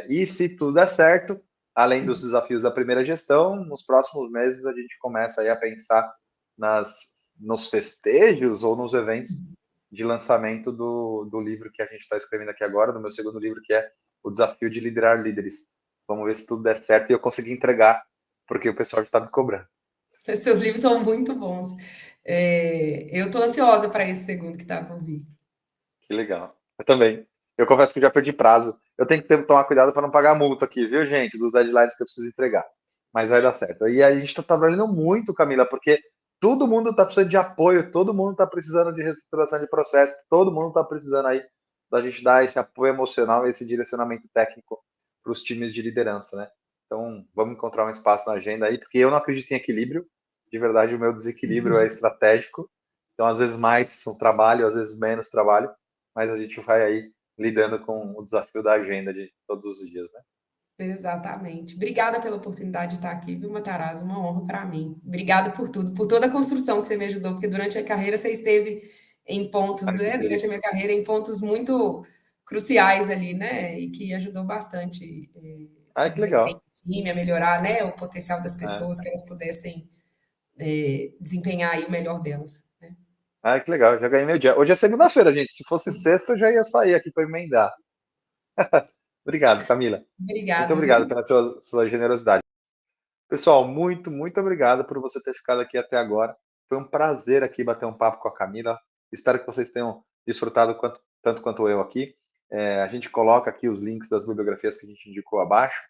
E se tudo der certo, além dos desafios da primeira gestão, nos próximos meses a gente começa aí a pensar nos festejos ou nos eventos de lançamento do livro que a gente está escrevendo aqui agora, do meu segundo livro, que é O Desafio de Liderar Líderes. Vamos ver se tudo der certo e eu conseguir entregar, porque o pessoal já está me cobrando. Seus livros são muito bons. Eu estou ansiosa para esse segundo que está por vir. Que legal. Eu também. Eu confesso que já perdi prazo. Eu tenho que tomar cuidado para não pagar multa aqui, viu, gente? Dos deadlines que eu preciso entregar. Mas vai dar certo. E a gente está trabalhando muito, Camila, porque todo mundo está precisando de apoio, todo mundo está precisando de reestruturação de processo, todo mundo está precisando aí da gente dar esse apoio emocional, esse direcionamento técnico para os times de liderança, né? Então, vamos encontrar um espaço na agenda aí, porque eu não acredito em equilíbrio. De verdade, o meu desequilíbrio é estratégico. Então, às vezes mais um trabalho, às vezes menos trabalho, mas a gente vai aí lidando com o desafio da agenda de todos os dias, né? Exatamente. Obrigada pela oportunidade de estar aqui, viu, Matarazzo? Uma honra para mim. Obrigada por tudo, por toda a construção que você me ajudou, porque durante a carreira você esteve em pontos, Ai, que né, durante a delícia. minha carreira, em pontos muito cruciais ali, né, e que ajudou bastante Ai, o que desempenho legal. do time, a melhorar, né, o potencial das É. pessoas, que elas pudessem desempenhar aí o melhor delas, né? Ai, que legal. Já ganhei meu dia. Hoje é segunda-feira, gente. Se fosse sexta, eu já ia sair aqui para emendar. Obrigado, Camila. Muito Obrigada, obrigado viu? pela sua generosidade. Pessoal, muito, muito obrigado por você ter ficado aqui até agora. Foi um prazer aqui bater um papo com a Camila. Espero que vocês tenham desfrutado tanto quanto eu aqui. A gente coloca aqui os links das bibliografias que a gente indicou abaixo.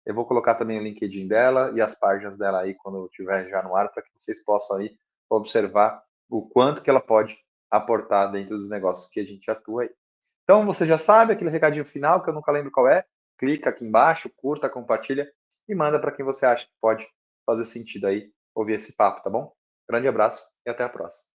Eu vou colocar também o LinkedIn dela e as páginas dela aí quando eu estiver já no ar, para que vocês possam aí observar o quanto que ela pode aportar dentro dos negócios que a gente atua aí. Então, você já sabe aquele recadinho final, que eu nunca lembro qual é. Clica aqui embaixo, curta, compartilha e manda para quem você acha que pode fazer sentido aí ouvir esse papo, tá bom? Grande abraço e até a próxima.